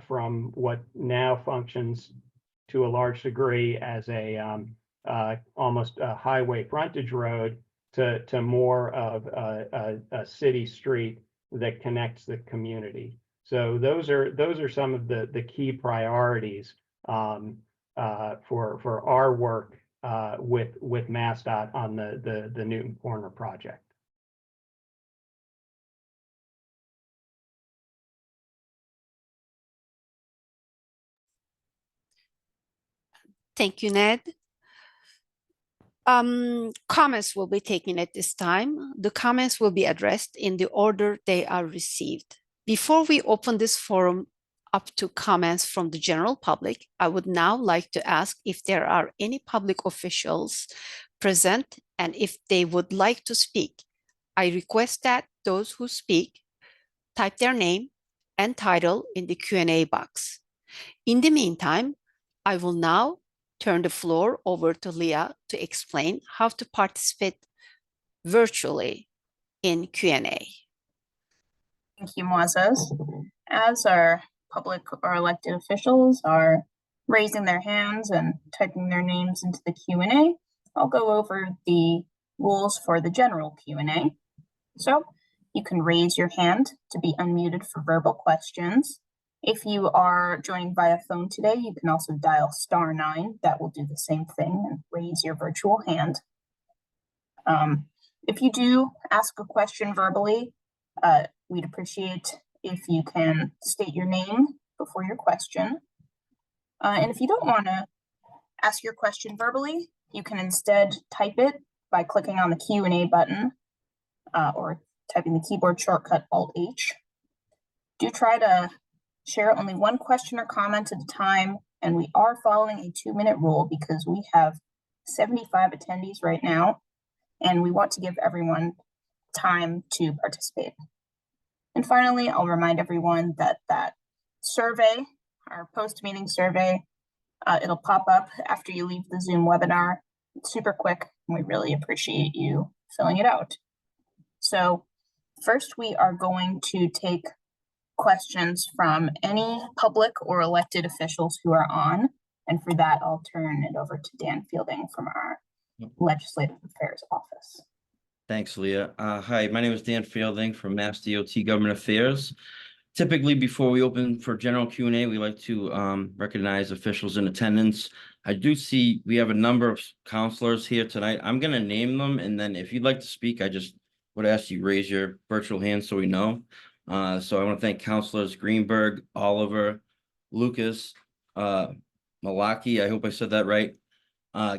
from what now functions to a large degree as a almost a highway frontage road to more of a city street that connects the community. So those are some of the key priorities for our work with MassDOT on the Newton Corner project. Thank you, Ned. Comments will be taken at this time. The comments will be addressed in the order they are received. Before we open this forum up to comments from the general public, I would now like to ask if there are any public officials present and if they would like to speak. I request that those who speak type their name and title in the Q&A box. In the meantime, I will now turn the floor over to Leah to explain how to participate virtually in Q&A. Thank you, Moises. As our public or elected officials are raising their hands and typing their names into the Q&A, I'll go over the rules for the general Q&A. So you can raise your hand to be unmuted for verbal questions. If you are joining via phone today, you can also dial *9. That will do the same thing and raise your virtual hand. If you do ask a question verbally, we'd appreciate if you can state your name before your question. And if you don't want to ask your question verbally, you can instead type it by clicking on the Q&A button or typing the keyboard shortcut Alt-H. Do try to share only one question or comment at a time, and we are following a 2-minute rule because we have 75 attendees right now, and we want to give everyone time to participate. And finally, I'll remind everyone that survey, our post-meeting survey, it'll pop up after you leave the Zoom webinar. It's super quick, and we really appreciate you filling it out. So first, we are going to take questions from any public or elected officials who are on. And for that, I'll turn it over to Dan Fielding from our Legislative Affairs Office. Thanks, Leah. Hi, my name is Dan Fielding from Mass DOT Government Affairs. Typically, before we open for general Q&A, we like to recognize officials in attendance. I do see we have a number of counselors here tonight. I'm going to name them, and then if you'd like to speak, I just would ask you raise your virtual hand so we know. So I want to thank Councilors Greenberg, Oliver, Lucas, Malaki, I hope I said that right,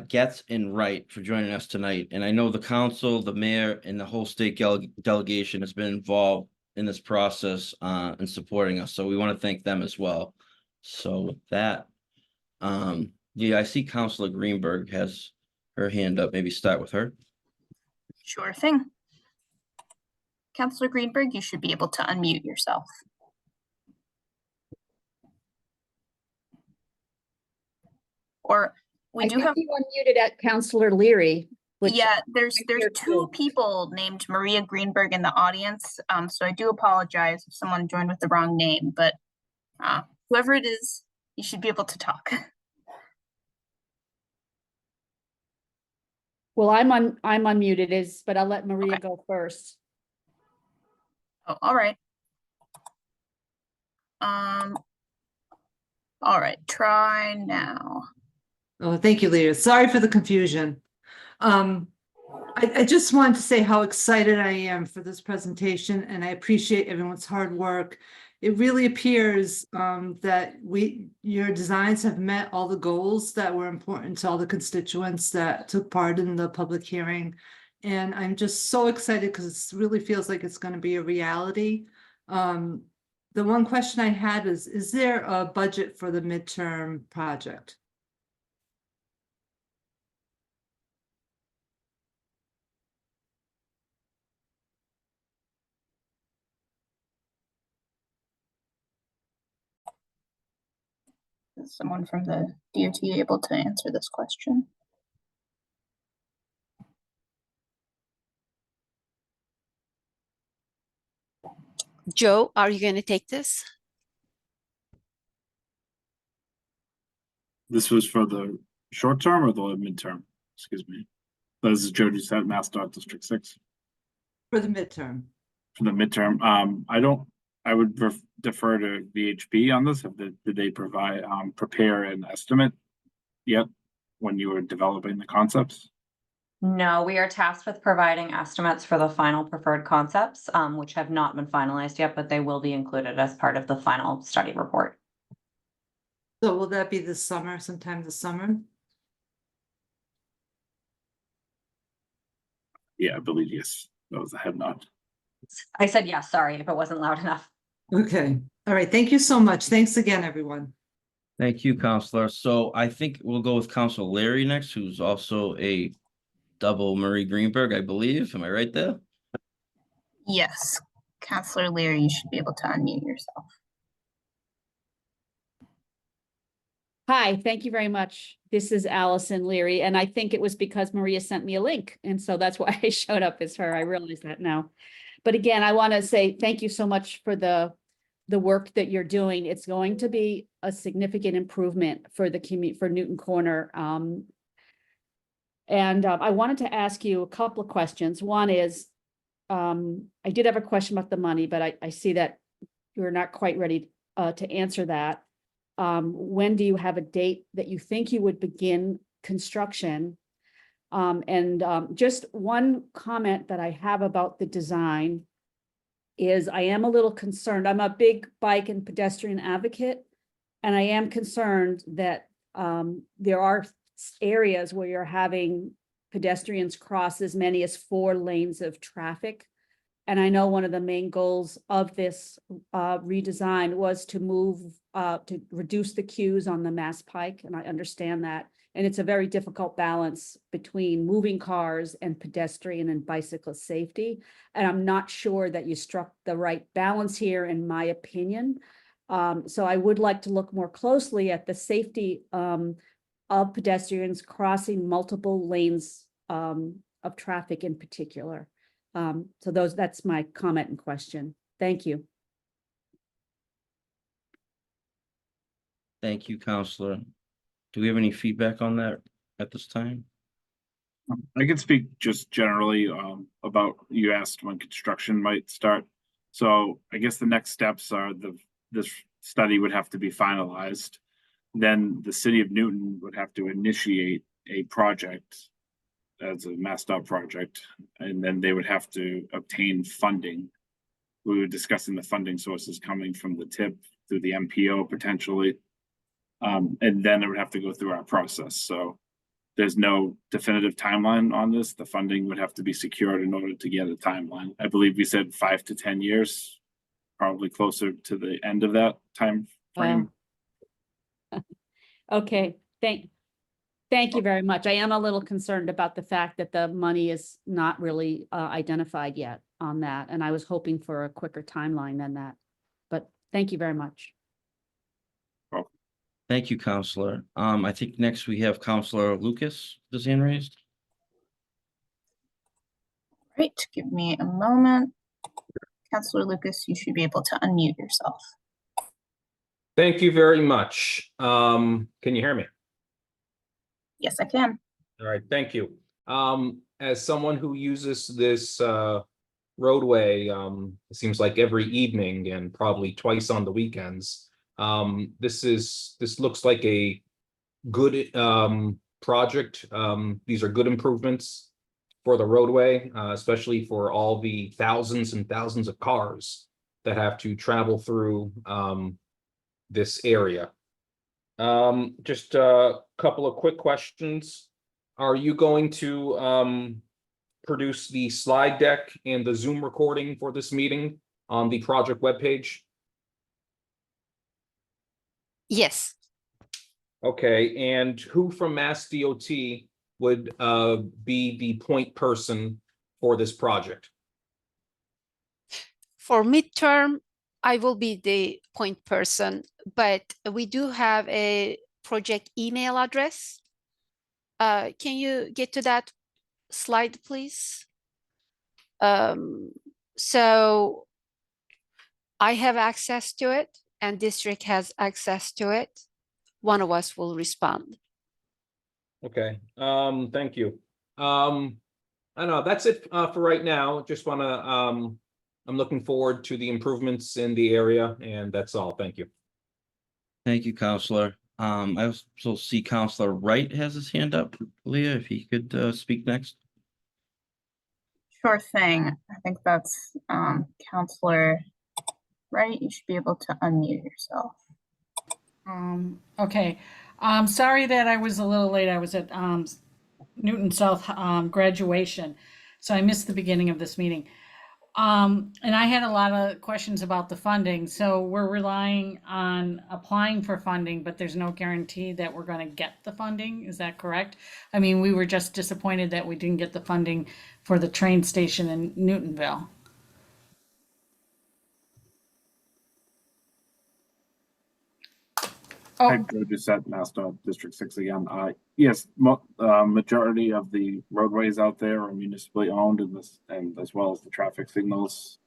Getz and Wright for joining us tonight. And I know the council, the mayor, and the whole state delegation has been involved in this process and supporting us. So we want to thank them as well. So with that, yeah, I see Councilor Greenberg has her hand up. Maybe start with her. Sure thing. Councilor Greenberg, you should be able to unmute yourself. Or we do have you unmuted at Councilor Leary. Yeah, there's here two too. people named Maria Greenberg in the audience. So I do apologize if someone joined with the wrong name, but whoever it is, you should be able to talk. Well, I'm unmuted, but I'll let Maria Okay. go first. Oh, all right. All right, try now. Oh, thank you, Leah. Sorry for the confusion. I just wanted to say how excited I am for this presentation, and I appreciate everyone's hard work. It really appears that your designs have met all the goals that were important to all the constituents that took part in the public hearing. And I'm just so excited because it really feels like it's going to be a reality. The one question I had is there a budget for the midterm project? Is someone from the DOT able to answer this question? Joe, are you going to take this? This was for the short term or the midterm? Excuse me. This is Joe Doucette, MassDOT District 6. For the midterm. For the midterm, I would defer to VHB on this. Did they prepare an estimate yet when you were developing the concepts? No, we are tasked with providing estimates for the final preferred concepts, which have not been finalized yet, but they will be included as part of the final study report. So will that be this summer, sometime this summer? Yeah, I believe yes. That was a head nod. I said yes, sorry if it wasn't loud enough. Okay. All right. Thank you so much. Thanks again, everyone. Thank you, Counselor. So I think we'll go with Counselor Leary next, who's also a double Marie Greenberg, I believe. Am I right there? Yes, Councilor Leary, you should be able to unmute yourself. Hi, thank you very much. This is Allison Leary, and I think it was because Maria sent me a link, and so that's why I showed up as her. I realize that now. But again, I want to say thank you so much for the work that you're doing. It's going to be a significant improvement for the community, for Newton Corner. I wanted to ask you a couple of questions. One is, I did have a question about the money, but I see that you're not quite ready to answer that. When do you have a date that you think you would begin construction? Just one comment that I have about the design is I am a little concerned. I'm a big bike and pedestrian advocate, and I am concerned that there are areas where you're having pedestrians cross as many as 4 lanes of traffic. And I know one of the main goals of this redesign was to reduce the queues on the Mass Pike, and I understand that. And it's a very difficult balance between moving cars and pedestrian and bicyclist safety. And I'm not sure that you struck the right balance here, in my opinion. So I would like to look more closely at the safety of pedestrians crossing multiple lanes of traffic in particular. So that's my comment and question. Thank you. Thank you, Counselor. Do we have any feedback on that at this time? I can speak just generally about, you asked when construction might start. So I guess the next steps are this study would have to be finalized. Then the city of Newton would have to initiate a project as a MassDOT project, and then they would have to obtain funding. We were discussing the funding sources coming from the TIP through the MPO potentially. And then it would have to go through our process. So there's no definitive timeline on this. The funding would have to be secured in order to get a timeline. I believe we said 5 to 10 years, probably closer to the end of that time frame. Okay, thank you very much. I am a little concerned about the fact that the money is not really identified yet on that, and I was hoping for a quicker timeline than that. But thank you very much. Thank you, Counselor. I think next we have Counselor Lucas, with his hand raised. Right, give me a moment. Councilor Lucas, you should be able to unmute yourself. Thank you very much. Can you hear me? Yes, I can. All right, thank you. As someone who uses this roadway, it seems like every evening and probably twice on the weekends, this looks like a good project. These are good improvements for the roadway, especially for all the thousands and thousands of cars that have to travel through this area. Just a couple of quick questions. Are you going to produce the slide deck and the Zoom recording for this meeting on the project webpage? Yes. Okay, and who from MassDOT would be the point person for this project? For midterm, I will be the point person, but we do have a project email address. Can you get to that slide, please? So I have access to it and district has access to it. One of us will respond. Okay, thank you. I don't know, that's it for right now. Just wanna, I'm looking forward to the improvements in the area, and that's all. Thank you. Thank you, Counselor. I also see Counselor Wright has his hand up. Leah, if he could speak next. Sure thing. I think that's Counselor Wright. You should be able to unmute yourself. Okay. Sorry that I was a little late. I was at Newton South graduation, so I missed the beginning of this meeting. And I had a lot of questions about the funding. So we're relying on applying for funding, but there's no guarantee that we're going to get the funding. Is that correct? I mean, we were just disappointed that we didn't get the funding for the train station in Newtonville. Hi, Joe Doucette, MassDOT District 6 again. Yes, majority of the roadways out there are municipally owned and as well as the traffic signals.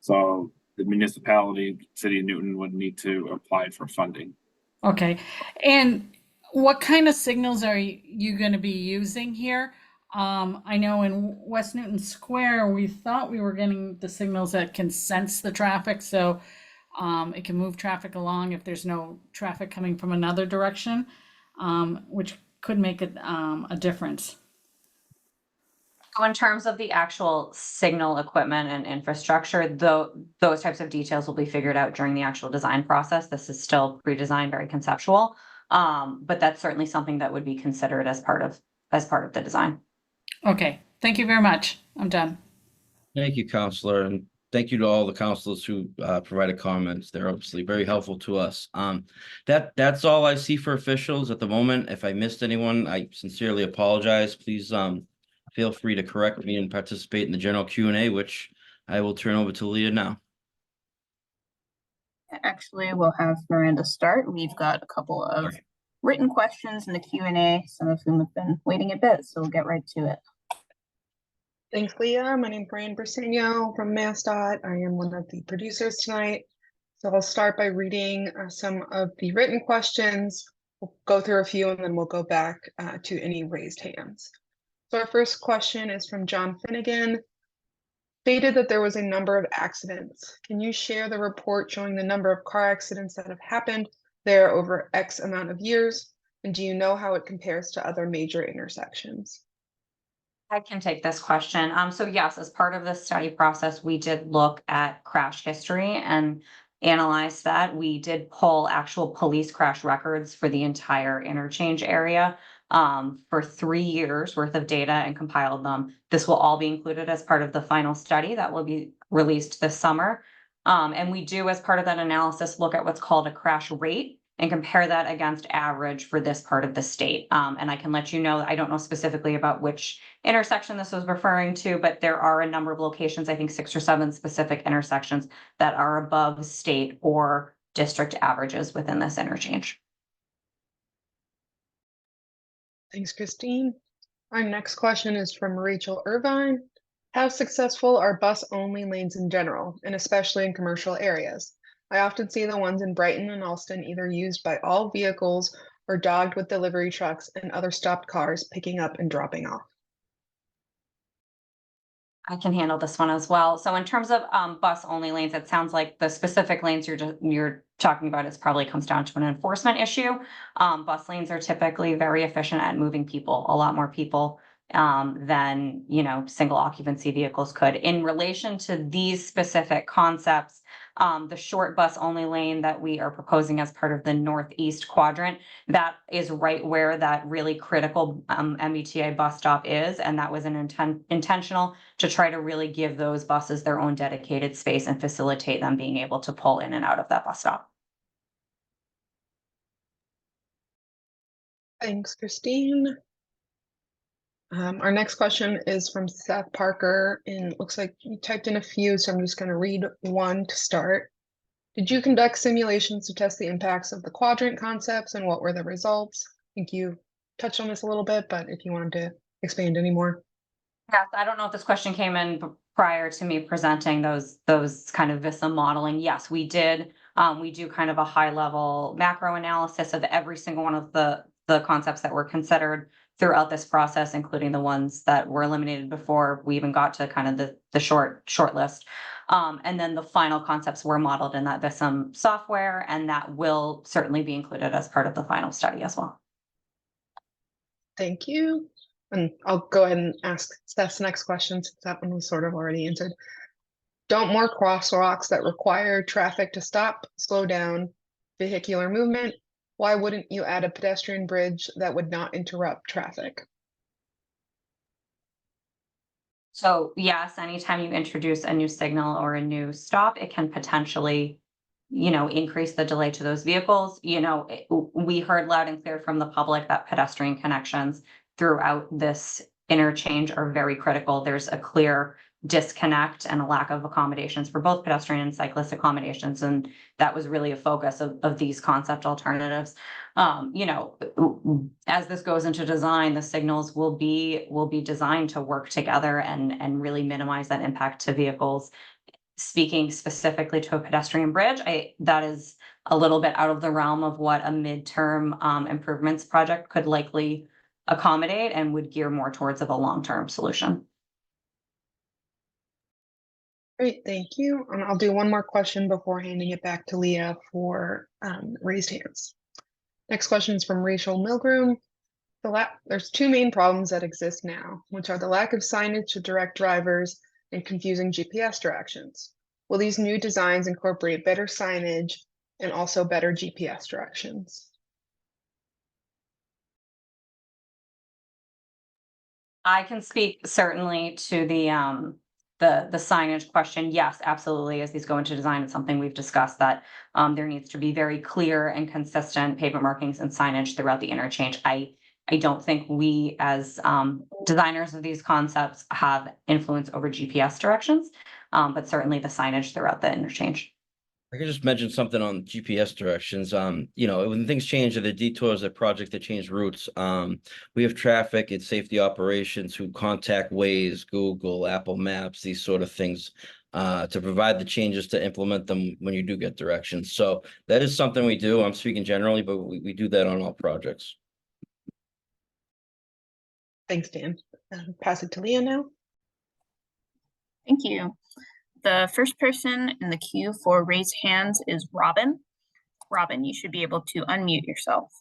So the municipality, City of Newton, would need to apply for funding. Okay. And what kind of signals are you going to be using here? I know in West Newton Square, we thought we were getting the signals that can sense the traffic. So it can move traffic along if there's no traffic coming from another direction, which could make it a difference. So in terms of the actual signal equipment and infrastructure, those types of details will be figured out during the actual design process. This is still pre-designed, very conceptual, but that's certainly something that would be considered as part of the design. Okay, thank you very much. I'm done. Thank you, Counselor, and thank you to all the counselors who provided comments. They're obviously very helpful to us. That's all I see for officials at the moment. If I missed anyone, I sincerely apologize. Please feel free to correct me and participate in the general Q&A, which I will turn over to Leah now. Actually, we'll have Miranda start. We've got a couple of written questions in the Q&A, some of whom have been waiting a bit, so we'll get right to it. Thanks, Leah. My name is Brian Briseno from MassDOT. I am one of the producers tonight. So I'll start by reading some of the written questions. We'll go through a few and then we'll go back to any raised hands. So our first question is from John Finnegan. Stated that there was a number of accidents. Can you share the report showing the number of car accidents that have happened there over X amount of years? And do you know how it compares to other major intersections? I can take this question. So yes, as part of the study process, we did look at crash history and analyze that. We did pull actual police crash records for the entire interchange area for 3 years worth of data and compiled them. This will all be included as part of the final study that will be released this summer. And we do, as part of that analysis, look at what's called a crash rate and compare that against average for this part of the state. And I can let you know, I don't know specifically about which intersection this was referring to, but there are a number of locations, I think 6 or 7 specific intersections that are above state or district averages within this interchange. Thanks, Christine. Our next question is from Rachel Irvine. How successful are bus-only lanes in general, and especially in commercial areas? I often see the ones in Brighton and Alston either used by all vehicles or dogged with delivery trucks and other stopped cars picking up and dropping off. I can handle this one as well. So in terms of bus only lanes, it sounds like the specific lanes you're talking about is probably comes down to an enforcement issue. Bus lanes are typically very efficient at moving people, a lot more people than single occupancy vehicles could. In relation to these specific concepts, the short bus only lane that we are proposing as part of the northeast quadrant, that is right where that really critical MBTA bus stop is, and that was intentional to try to really give those buses their own dedicated space and facilitate them being able to pull in and out of that bus stop. Thanks, Christine. Our next question is from Seth Parker, and it looks like you typed in a few, so I'm just going to read one to start. Did you conduct simulations to test the impacts of the quadrant concepts, and what were the results? I think you touched on this a little bit, but if you wanted to expand any more. Yes, I don't know if this question came in prior to me presenting those kind of VISA modeling. Yes, we did. We do kind of a high level macro analysis of every single one of the concepts that were considered throughout this process, including the ones that were eliminated before we even got to kind of the short list. And then the final concepts were modeled in that VISM software, and that will certainly be included as part of the final study as well. Thank you. And I'll go ahead and ask Steph's next question, since that one was sort of already answered. Don't more crosswalks that require traffic to stop, slow down vehicular movement? Why wouldn't you add a pedestrian bridge that would not interrupt traffic? So yes, anytime you introduce a new signal or a new stop, it can potentially, increase the delay to those vehicles. We heard loud and clear from the public that pedestrian connections throughout this interchange are very critical. There's a clear disconnect and a lack of accommodations for both pedestrian and cyclist accommodations, and that was really a focus of these concept alternatives. As this goes into design, the signals will be designed to work together and really minimize that impact to vehicles. Speaking specifically to a pedestrian bridge, that is a little bit out of the realm of what a midterm improvements project could likely accommodate, and would gear more towards of a long-term solution. Great, thank you. And I'll do one more question before handing it back to Leah for raised hands. Next question is from Rachel Milgrom. There's 2 main problems that exist now, which are the lack of signage to direct drivers and confusing GPS directions. Will these new designs incorporate better signage and also better GPS directions? I can speak certainly to the signage question. Yes, absolutely. As these go into design, it's something we've discussed that there needs to be very clear and consistent pavement markings and signage throughout the interchange. I don't think we as designers of these concepts have influence over GPS directions, but certainly the signage throughout the interchange. I could just mention something on GPS directions. You know, when things change or the detours, the project that change routes, we have traffic and safety operations who contact Waze, Google, Apple Maps, these sort of things, to provide the changes to implement them when you do get directions. So that is something we do. I'm speaking generally, but we do that on all projects. Thanks, Dan. Pass it to Leah now. Thank you. The first person in the queue for raise hands is Robin. Robin, you should be able to unmute yourself.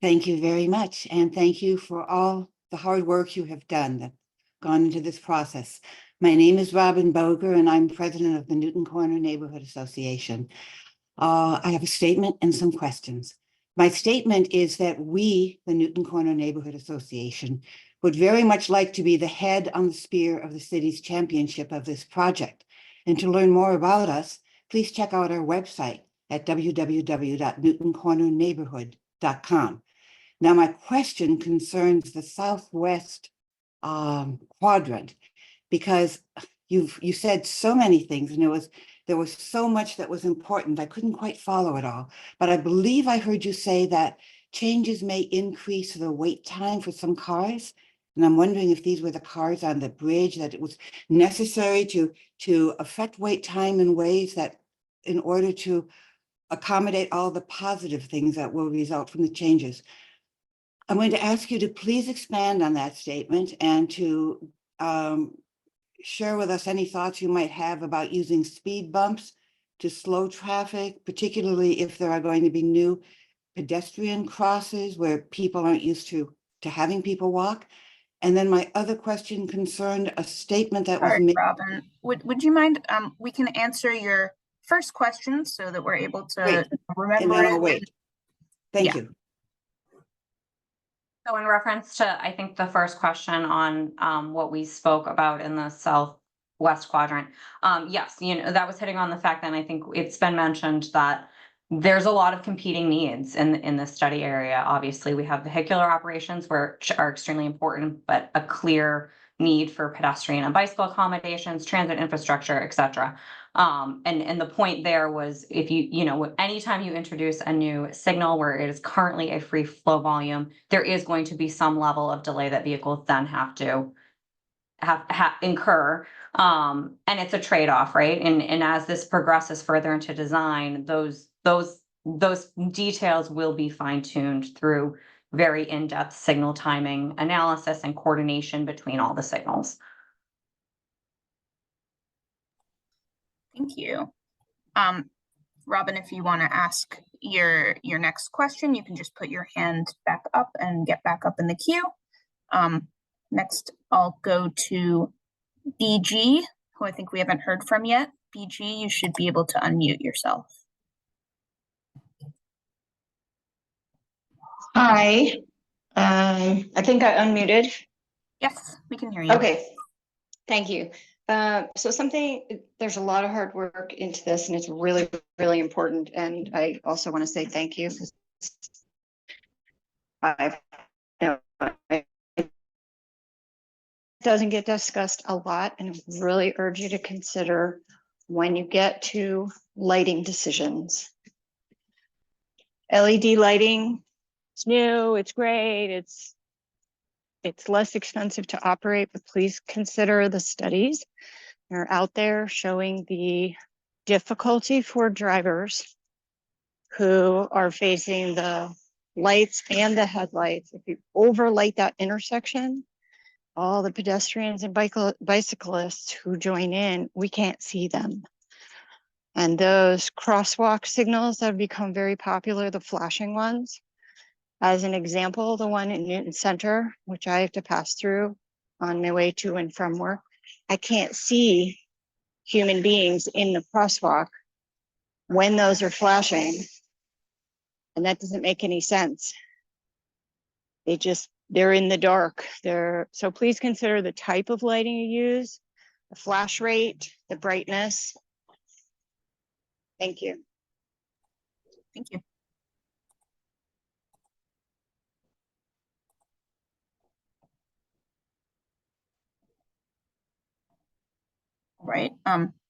Thank you very much. And thank you for all the hard work you have done that's gone into this process. My name is Robin Boger, and I'm president of the Newton Corner Neighborhood Association. I have a statement and some questions. My statement is that we, the Newton Corner Neighborhood Association, would very much like to be the head on the spear of the city's championship of this project. And to learn more about us, please check out our website at www.newtoncornerneighborhood.com. Now, my question concerns the southwest quadrant, because you said so many things, and there was so much that was important. I couldn't quite follow it all, but I believe I heard you say that changes may increase the wait time for some cars. And I'm wondering if these were the cars on the bridge, that it was necessary to affect wait time in ways that, in order to accommodate all the positive things that will result from the changes. I'm going to ask you to please expand on that statement and to share with us any thoughts you might have about using speed bumps to slow traffic, particularly if there are going to be new pedestrian crosses where people aren't used to having people walk. And then my other question concerned a statement that was made. Robin, would you mind, we can answer your first question so that we're able to remember and then it. I'll wait. Thank you. So in reference to, I think, the first question on what we spoke about in the southwest quadrant, yes, that was hitting on the fact that I think it's been mentioned that there's a lot of competing needs in the study area. Obviously, we have vehicular operations which are extremely important, but a clear need for pedestrian and bicycle accommodations, transit infrastructure, et cetera. And the point there was, if anytime you introduce a new signal where it is currently a free flow volume, there is going to be some level of delay that vehicles then have to incur. And it's a trade-off, right? And as this progresses further into design, those details will be fine-tuned through very in-depth signal timing analysis and coordination between all the signals. Thank you. Robin, if you want to ask your next question, you can just put your hand back up and get back up in the queue. Next, I'll go to BG, who I think we haven't heard from yet. BG, you should be able to unmute yourself. Hi, I think I unmuted. Yes, we can hear you. Okay, thank you. So there's a lot of hard work into this, and it's really, really important. And I also want to say thank you. It doesn't get discussed a lot, and I really urge you to consider when you get to lighting decisions. LED lighting, it's new, it's great, it's less expensive to operate, but please consider the studies that are out there showing the difficulty for drivers who are facing the lights and the headlights. If you overlight that intersection, all the pedestrians and bicyclists who join in, we can't see them. And those crosswalk signals that have become very popular, the flashing ones, as an example, the one in Newton Center, which I have to pass through on my way to and from work, I can't see human beings in the crosswalk when those are flashing. And that doesn't make any sense. they're in the dark. So please consider the type of lighting you use, the flash rate, the brightness. Thank you. Thank you. All right.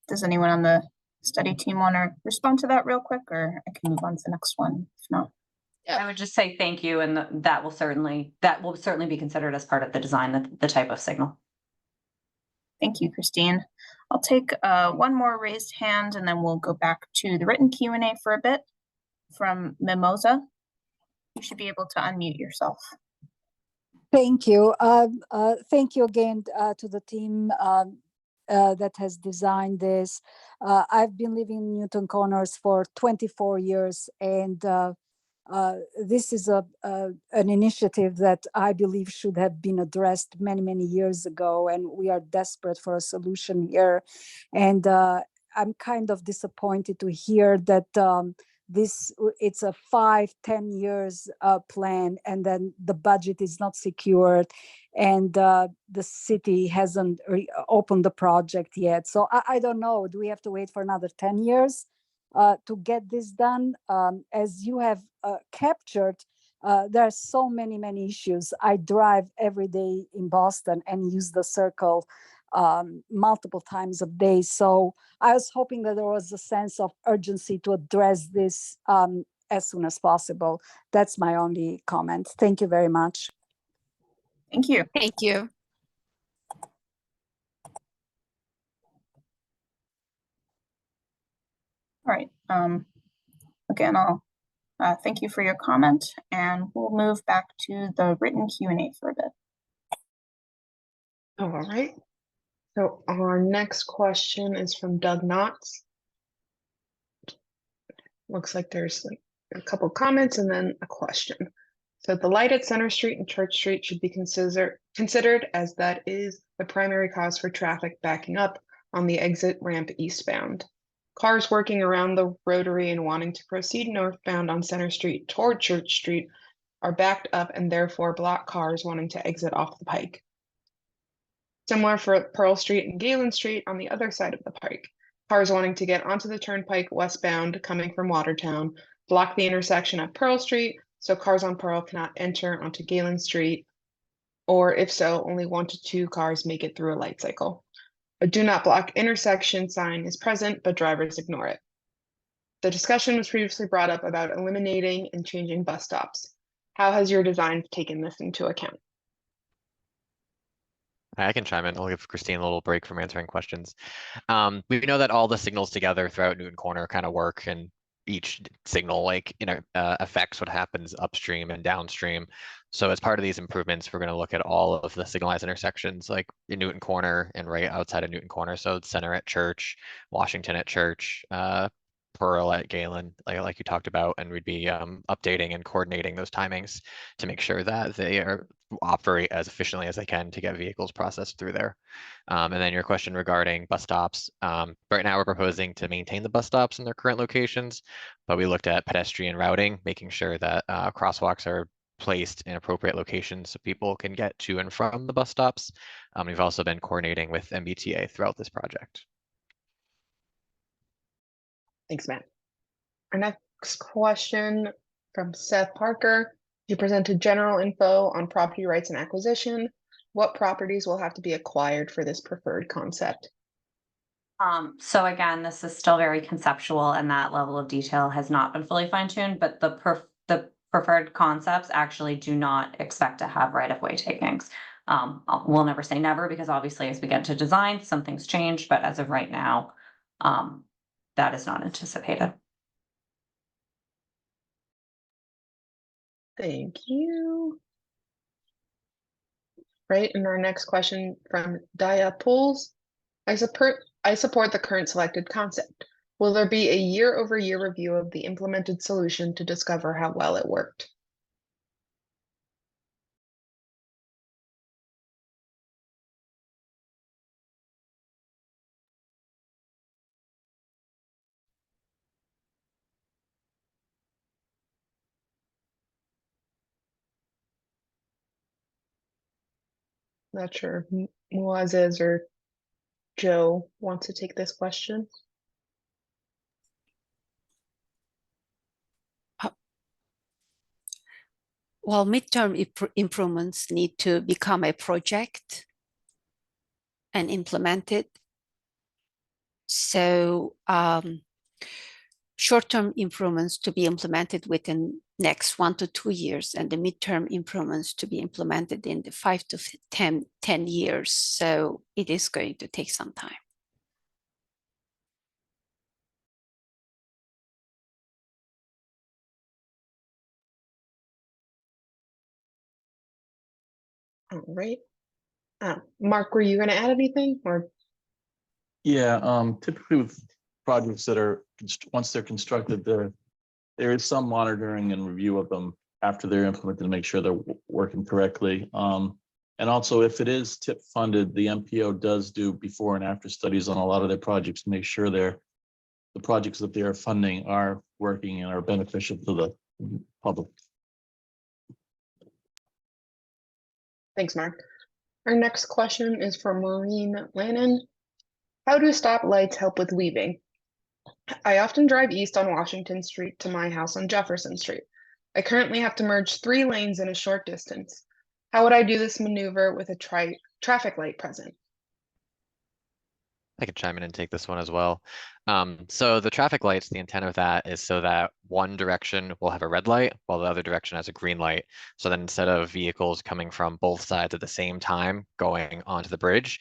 Does anyone on the study team want to respond to that real quick, or I can move on to the next one if not? I would just say thank you, and that will certainly be considered as part of the design, the type of signal. Thank you, Christine. I'll take one more raised hand and then we'll go back to the written Q&A for a bit. From Mimosa, you should be able to unmute yourself. Thank you. Thank you again to the team that has designed this. I've been living in Newton Corners for 24 years, and this is an initiative that I believe should have been addressed many, many years ago, and we are desperate for a solution here. And I'm kind of disappointed to hear that it's a 5-10 years plan, and then the budget is not secured, and the city hasn't opened the project yet. So I don't know, do we have to wait for another 10 years to get this done? As you have captured, there are so many issues. I drive every day in Boston and use the circle multiple times a day. So I was hoping that there was a sense of urgency to address this as soon as possible. That's my only comment. Thank you very much. Thank you. Thank you. All right. Again, I'll thank you for your comment, and we'll move back to the written Q&A for a bit. All right. So our next question is from Doug Knotts. Looks like there's like a couple comments and then a question. So the light at Center Street and Church Street should be considered as that is the primary cause for traffic backing up on the exit ramp eastbound. Cars working around the rotary and wanting to proceed northbound on Center Street toward Church Street are backed up and therefore block cars wanting to exit off the pike. Similar for Pearl Street and Galen Street on the other side of the pike. Cars wanting to get onto the turnpike westbound coming from Watertown block the intersection at Pearl Street, so cars on Pearl cannot enter onto Galen Street, or if so, only 1 to 2 cars make it through a light cycle. A do not block intersection sign is present, but drivers ignore it. The discussion was previously brought up about eliminating and changing bus stops. How has your design taken this into account? I can chime in. I'll give Christine a little break from answering questions. We know that all the signals together throughout Newton Corner kind of work, and each signal affects what happens upstream and downstream. So as part of these improvements, we're going to look at all of the signalized intersections, like in Newton Corner and right outside of Newton Corner. So Center at Church, Washington at Church, Pearl at Galen, like you talked about, and we'd be updating and coordinating those timings to make sure that they operate as efficiently as they can to get vehicles processed through there. And then your question regarding bus stops. Right now we're proposing to maintain the bus stops in their current locations, but we looked at pedestrian routing, making sure that crosswalks are placed in appropriate locations so people can get to and from the bus stops. We've also been coordinating with MBTA throughout this project. Thanks, Matt. Our next question from Seth Parker. You presented general info on property rights and acquisition. What properties will have to be acquired for this preferred concept? So again, this is still very conceptual, and that level of detail has not been fully fine-tuned, but the preferred concepts actually do not expect to have right-of-way takings. We'll never say never, because obviously as we get to design, some things change, but as of right now, that is not anticipated. Thank you. Right, and our next question from Daya Pools. I support the current selected concept. Will there be a year-over-year review of the implemented solution to discover how well it worked? Not sure if Moises or Joe wants to take this question. Well, midterm improvements need to become a project and implemented. So short-term improvements to be implemented within next 1 to 2 years, and the midterm improvements to be implemented in the 5 to 10 years. So it is going to take some time. All right. Mark, were you going to add anything or? Yeah, typically with projects that are, once they're constructed, there is some monitoring and review of them after they're implemented to make sure they're working correctly. And also, if it is TIP funded, the MPO does do before and after studies on a lot of their projects to make sure the projects that they are funding are working and are beneficial to the public. Thanks, Mark. Our next question is from Maureen Lannon. How do stoplights help with weaving? I often drive east on Washington Street to my house on Jefferson Street. I currently have to merge 3 lanes in a short distance. How would I do this maneuver with a traffic light present? I can chime in and take this one as well. So the traffic lights, the intent of that is so that one direction will have a red light while the other direction has a green light. So then instead of vehicles coming from both sides at the same time going onto the bridge,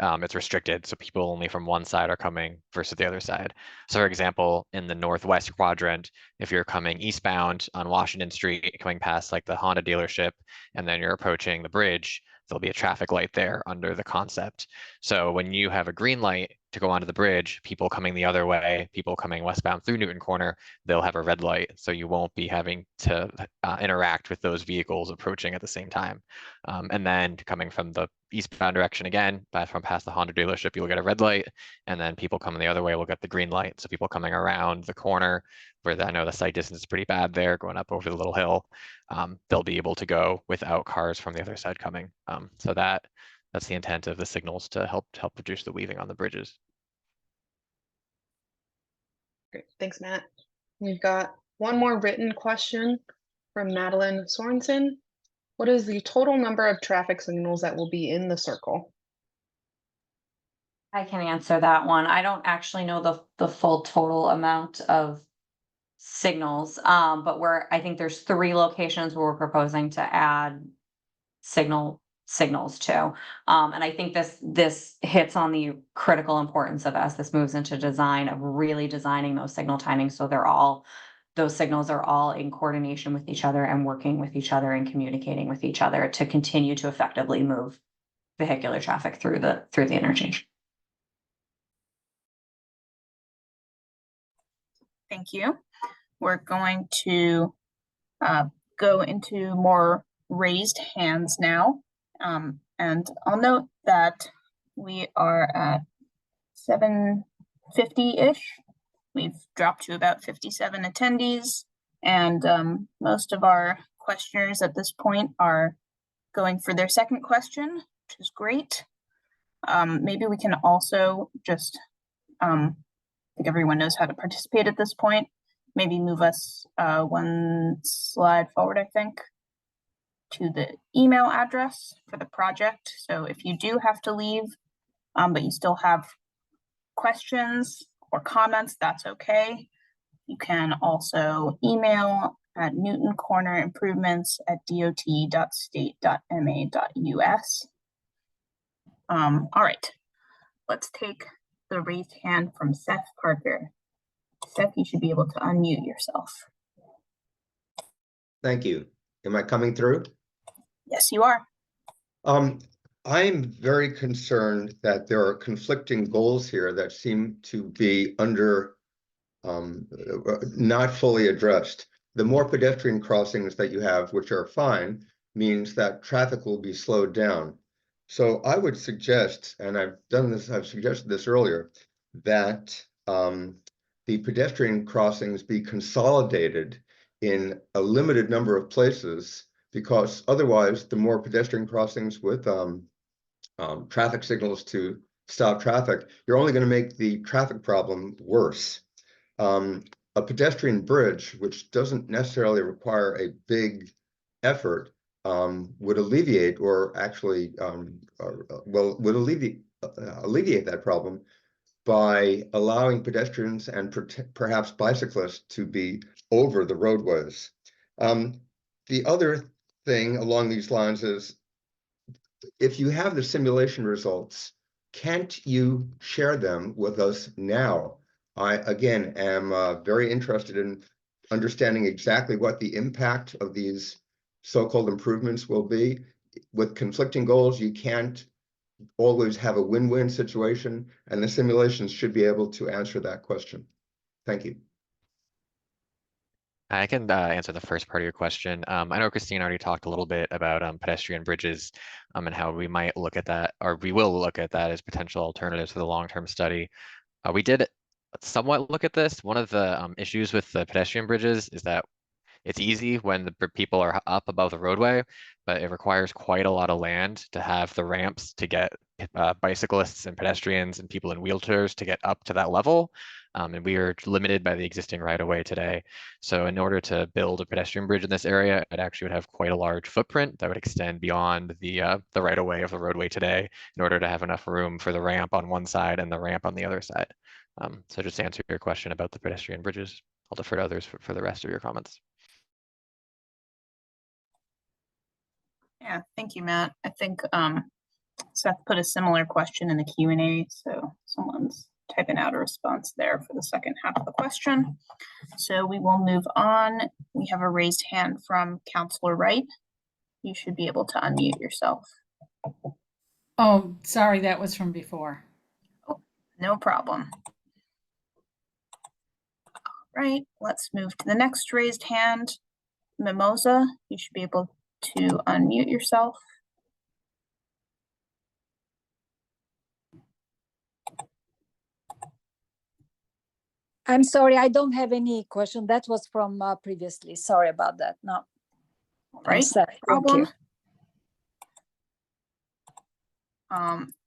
it's restricted. So people only from one side are coming versus the other side. So for example, in the northwest quadrant, if you're coming eastbound on Washington Street, coming past like the Honda dealership, and then you're approaching the bridge, there'll be a traffic light there under the concept. So when you have a green light to go onto the bridge, people coming the other way, people coming westbound through Newton Corner, they'll have a red light. So you won't be having to interact with those vehicles approaching at the same time. And then coming from the eastbound direction again, from past the Honda dealership, you'll get a red light. And then people coming the other way will get the green light. So people coming around the corner, where I know the sight distance is pretty bad there, going up over the little hill, they'll be able to go without cars from the other side coming. So that's the intent of the signals, to help reduce the weaving on the bridges. Great, thanks, Matt. We've got one more written question from Madeline Sorensen. What is the total number of traffic signals that will be in the circle? I can answer that one. I don't actually know the full total amount of signals, but I think there's 3 locations where we're proposing to add signals to. And I think this hits on the critical importance of, as this moves into design, of really designing those signal timings so those signals are all in coordination with each other and working with each other and communicating with each other to continue to effectively move vehicular traffic through the interchange. Thank you. We're going to go into more raised hands now. And I'll note that we are at 7:50-ish. We've dropped to about 57 attendees, and most of our questioners at this point are going for their second question, which is great. Maybe we can also just, I think everyone knows how to participate at this point. Maybe move us 1 slide forward, I think, to the email address for the project. So if you do have to leave, but you still have questions or comments, that's okay. You can also email at newtoncornerimprovements@dot.state.ma.us. All right, let's take the raised hand from Seth Parker. Seth, you should be able to unmute yourself. Thank you. Am I coming through? Yes, you are. I'm very concerned that there are conflicting goals here that seem to be not fully addressed. The more pedestrian crossings that you have, which are fine, means that traffic will be slowed down. So I would suggest, and I've suggested this earlier, that the pedestrian crossings be consolidated in a limited number of places, because otherwise the more pedestrian crossings with traffic signals to stop traffic, you're only going to make the traffic problem worse. A pedestrian bridge, which doesn't necessarily require a big effort, would alleviate, or actually, would alleviate that problem by allowing pedestrians and perhaps bicyclists to be over the roadways. The other thing along these lines is, if you have the simulation results, can't you share them with us now? I, again, am very interested in understanding exactly what the impact of these so-called improvements will be. With conflicting goals, you can't always have a win-win situation, and the simulations should be able to answer that question. Thank you. I can answer the first part of your question. I know Christine already talked a little bit about pedestrian bridges and how we might look at that, or we will look at that as potential alternatives for the long-term study. We did somewhat look at this. One of the issues with the pedestrian bridges is that it's easy when the people are up above the roadway, but it requires quite a lot of land to have the ramps to get bicyclists and pedestrians and people in wheelchairs to get up to that level. And we are limited by the existing right-of-way today. So in order to build a pedestrian bridge in this area, it actually would have quite a large footprint that would extend beyond the right-of-way of the roadway today in order to have enough room for the ramp on one side and the ramp on the other side. So just to answer your question about the pedestrian bridges, I'll defer to others for the rest of your comments. Yeah, thank you, Matt. I think Seth put a similar question in the Q&A, so someone's typing out a response there for the second half of the question. So we will move on. We have a raised hand from Counselor Wright. You should be able to unmute yourself. Oh, sorry, that was from before. Oh, no problem. All right, let's move to the next raised hand. Mimosa, you should be able to unmute yourself. I'm sorry, I don't have any question. That was from previously. Sorry about that. No. All right, no problem.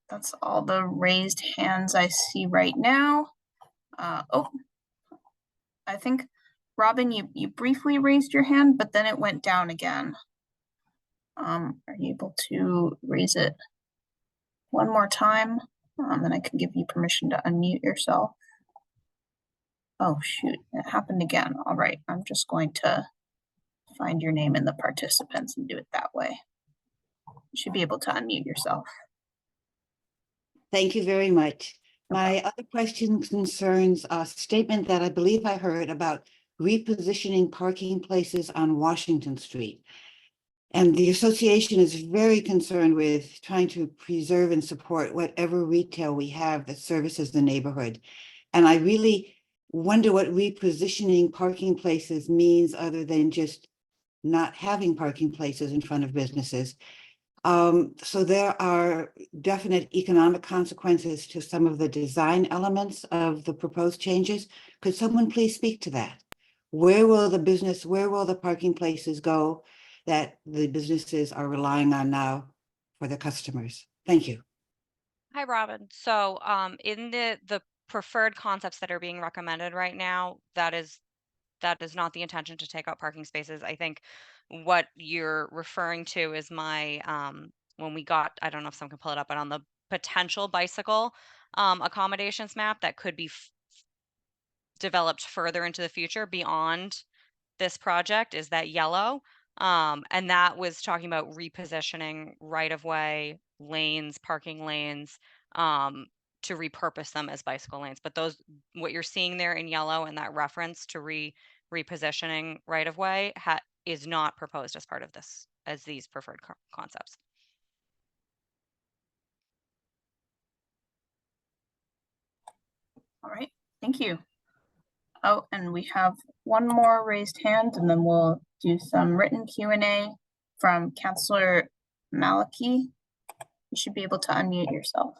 That's all the raised hands I see right now. Oh, I think, Robin, you briefly raised your hand, but then it went down again. Are you able to raise it one more time? Then I can give you permission to unmute yourself. Oh, shoot, it happened again. All right, I'm just going to find your name in the participants and do it that way. You should be able to unmute yourself. Thank you very much. My other question concerns a statement that I believe I heard about repositioning parking places on Washington Street. And the association is very concerned with trying to preserve and support whatever retail we have that services the neighborhood. And I really wonder what repositioning parking places means other than just not having parking places in front of businesses. So there are definite economic consequences to some of the design elements of the proposed changes. Could someone please speak to that? Where will the parking places go that the businesses are relying on now for the customers? Thank you. Hi, Robin. So in the preferred concepts that are being recommended right now, that is not the intention to take out parking spaces. I think what you're referring to is my when we got, I don't know if someone can pull it up, but on the potential bicycle accommodations map that could be developed further into the future beyond this project is that yellow. And that was talking about repositioning right-of-way lanes, parking lanes, to repurpose them as bicycle lanes. But those, what you're seeing there in yellow and that reference to repositioning right-of-way is not proposed as part of this, as these preferred concepts. All right, thank you. Oh, and we have one more raised hand, and then we'll do some written Q&A from Councillor Maliki. You should be able to unmute yourself.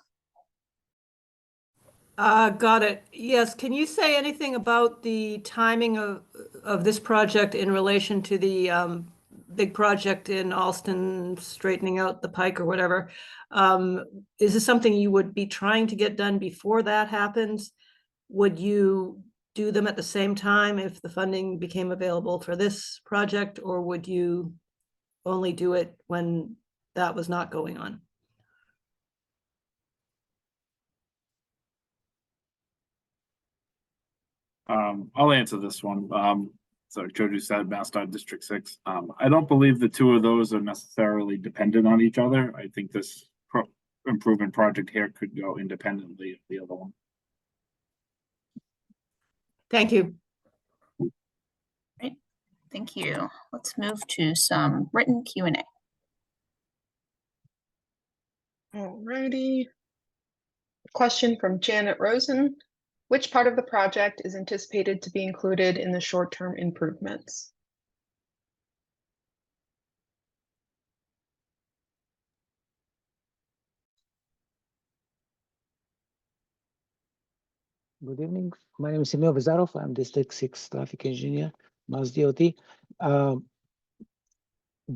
Got it. Yes, can you say anything about the timing of this project in relation to the big project in Alston, straightening out the pike or whatever. Is this something you would be trying to get done before that happens? Would you do them at the same time if the funding became available for this project, or would you only do it when that was not going on? I'll answer this one. So Joju said MassDOT District 6. I don't believe the two of those are necessarily dependent on each other. I think this improvement project here could go independently of the other one. Thank you. Great, thank you. Let's move to some written Q&A. Alrighty. Question from Janet Rosen. Which part of the project is anticipated to be included in the short-term improvements? Good evening. My name is Emil Vizarov. I'm District 6 Traffic Engineer, MassDOT. There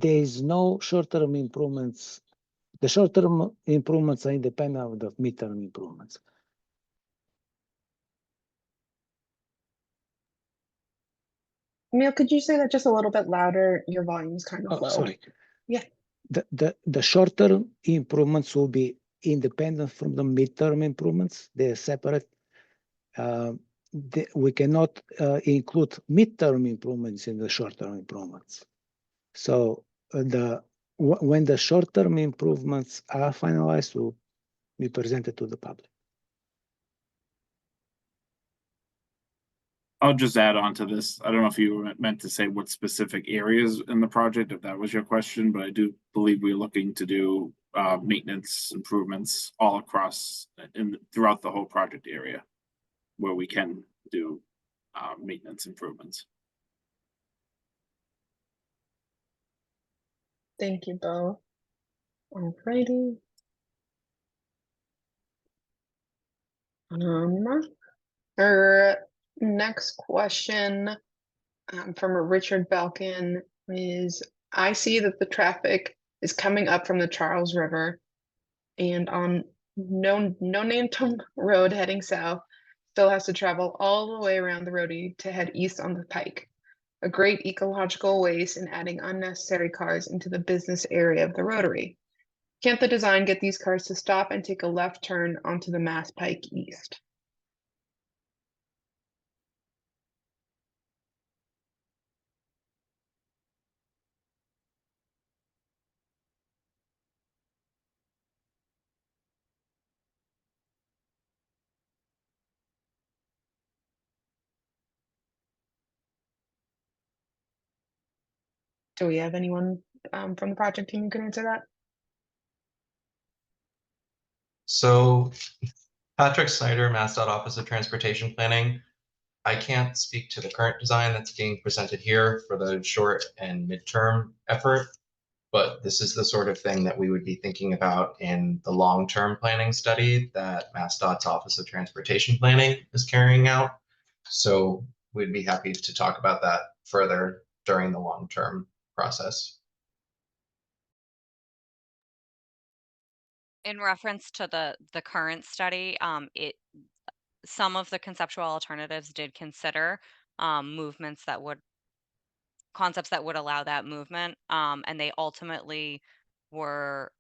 is no short-term improvements. The short-term improvements are independent of the midterm improvements. Emil, could you say that just a little bit louder? Your volume's kind of low. Sorry. Yeah. The short-term improvements will be independent from the midterm improvements. They're separate. We cannot include midterm improvements in the short-term improvements. So when the short-term improvements are finalized, will be presented to the public. I'll just add on to this. I don't know if you were meant to say what specific areas in the project, if that was your question, but I do believe we're looking to do maintenance improvements all across throughout the whole project area where we can do maintenance improvements. Thank you, Bo. Alrighty. Our next question from Richard Belkin is, I see that the traffic is coming up from the Charles River and on Nonantum Road heading south still has to travel all the way around the rotary to head east on the pike. A great ecological waste in adding unnecessary cars into the business area of the rotary. Can't the design get these cars to stop and take a left turn onto the Mass Pike East? Do we have anyone from the project team who can answer that? So Patrick Snyder, MassDOT Office of Transportation Planning. I can't speak to the current design that's being presented here for the short and midterm effort, but this is the sort of thing that we would be thinking about in the long-term planning study that MassDOT's Office of Transportation Planning is carrying out. So we'd be happy to talk about that further during the long-term process. In reference to the current study, some of the conceptual alternatives did consider concepts that would allow that movement, and they ultimately were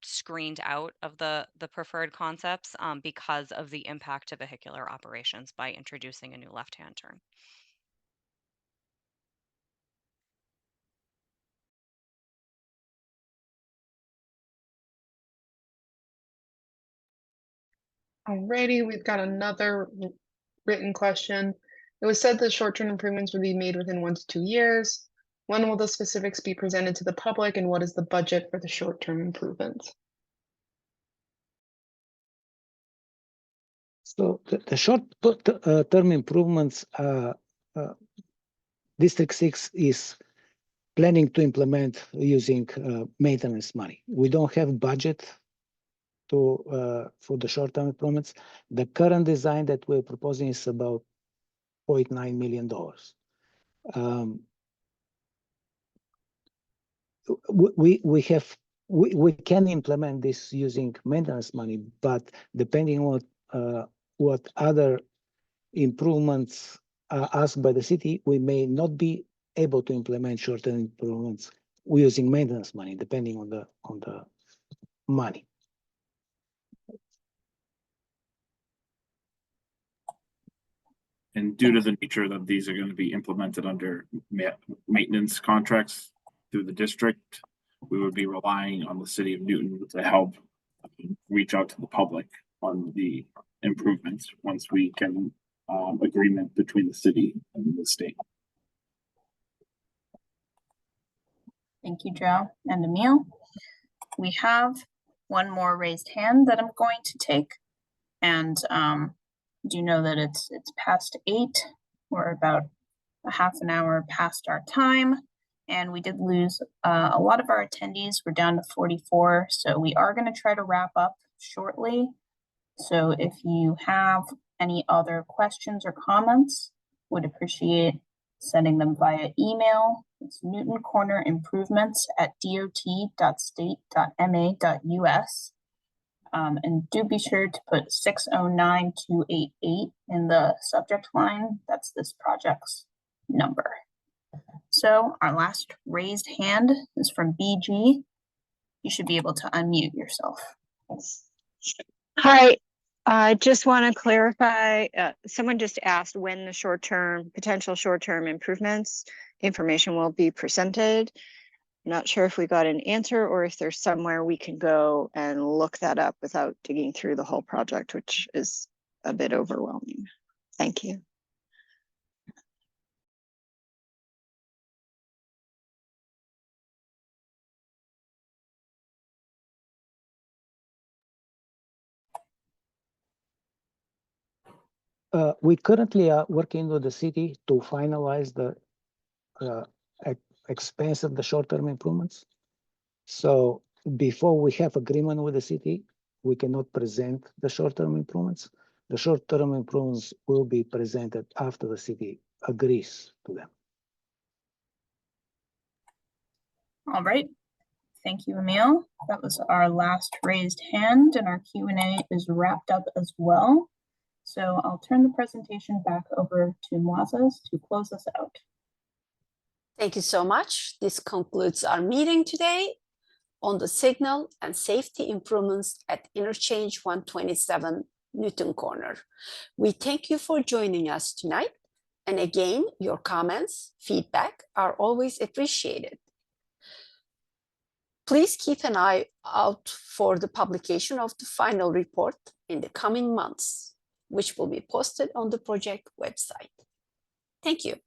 screened out of the preferred concepts because of the impact to vehicular operations by introducing a new left-hand turn. Alrighty, we've got another written question. It was said that short-term improvements would be made within 1 to 2 years. When will the specifics be presented to the public, and what is the budget for the short-term improvements? So the short-term improvements, District 6 is planning to implement using maintenance money. We don't have budget for the short-term improvements. The current design that we're proposing is about $0.9 million. we have we can implement this using maintenance money, but depending on what other improvements are asked by the city, we may not be able to implement short-term improvements using maintenance money, depending on the money. And due to the nature that these are going to be implemented under maintenance contracts through the district, we would be relying on the city of Newton to help reach out to the public on the improvements once we can agreement between the city and the state. Thank you, Joe and Emil. We have one more raised hand that I'm going to take, and do know that it's past 8. We're about a half an hour past our time, and we did lose a lot of our attendees. We're down to 44, so we are going to try to wrap up shortly. So if you have any other questions or comments, would appreciate sending them via email. It's newtoncornerimprovements@dot.state.ma.us. And do be sure to put 609288 in the subject line. That's this project's number. So our last raised hand is from BG. You should be able to unmute yourself. Hi, I just want to clarify, someone just asked when the potential short-term improvements information will be presented. Not sure if we got an answer or if there's somewhere we can go and look that up without digging through the whole project, which is a bit overwhelming. Thank you. We currently are working with the city to finalize the expense of the short-term improvements. So before we have agreement with the city, we cannot present the short-term improvements. The short-term improvements will be presented after the city agrees to them. All right. Thank you, Emil. That was our last raised hand, and our Q&A is wrapped up as well. So I'll turn the presentation back over to Moises to close us out. Thank you so much. This concludes our meeting today on the signal and safety improvements at Interchange 127 Newton Corner. We thank you for joining us tonight. And again, your comments, feedback are always appreciated. Please keep an eye out for the publication of the final report in the coming months, which will be posted on the project website. Thank you.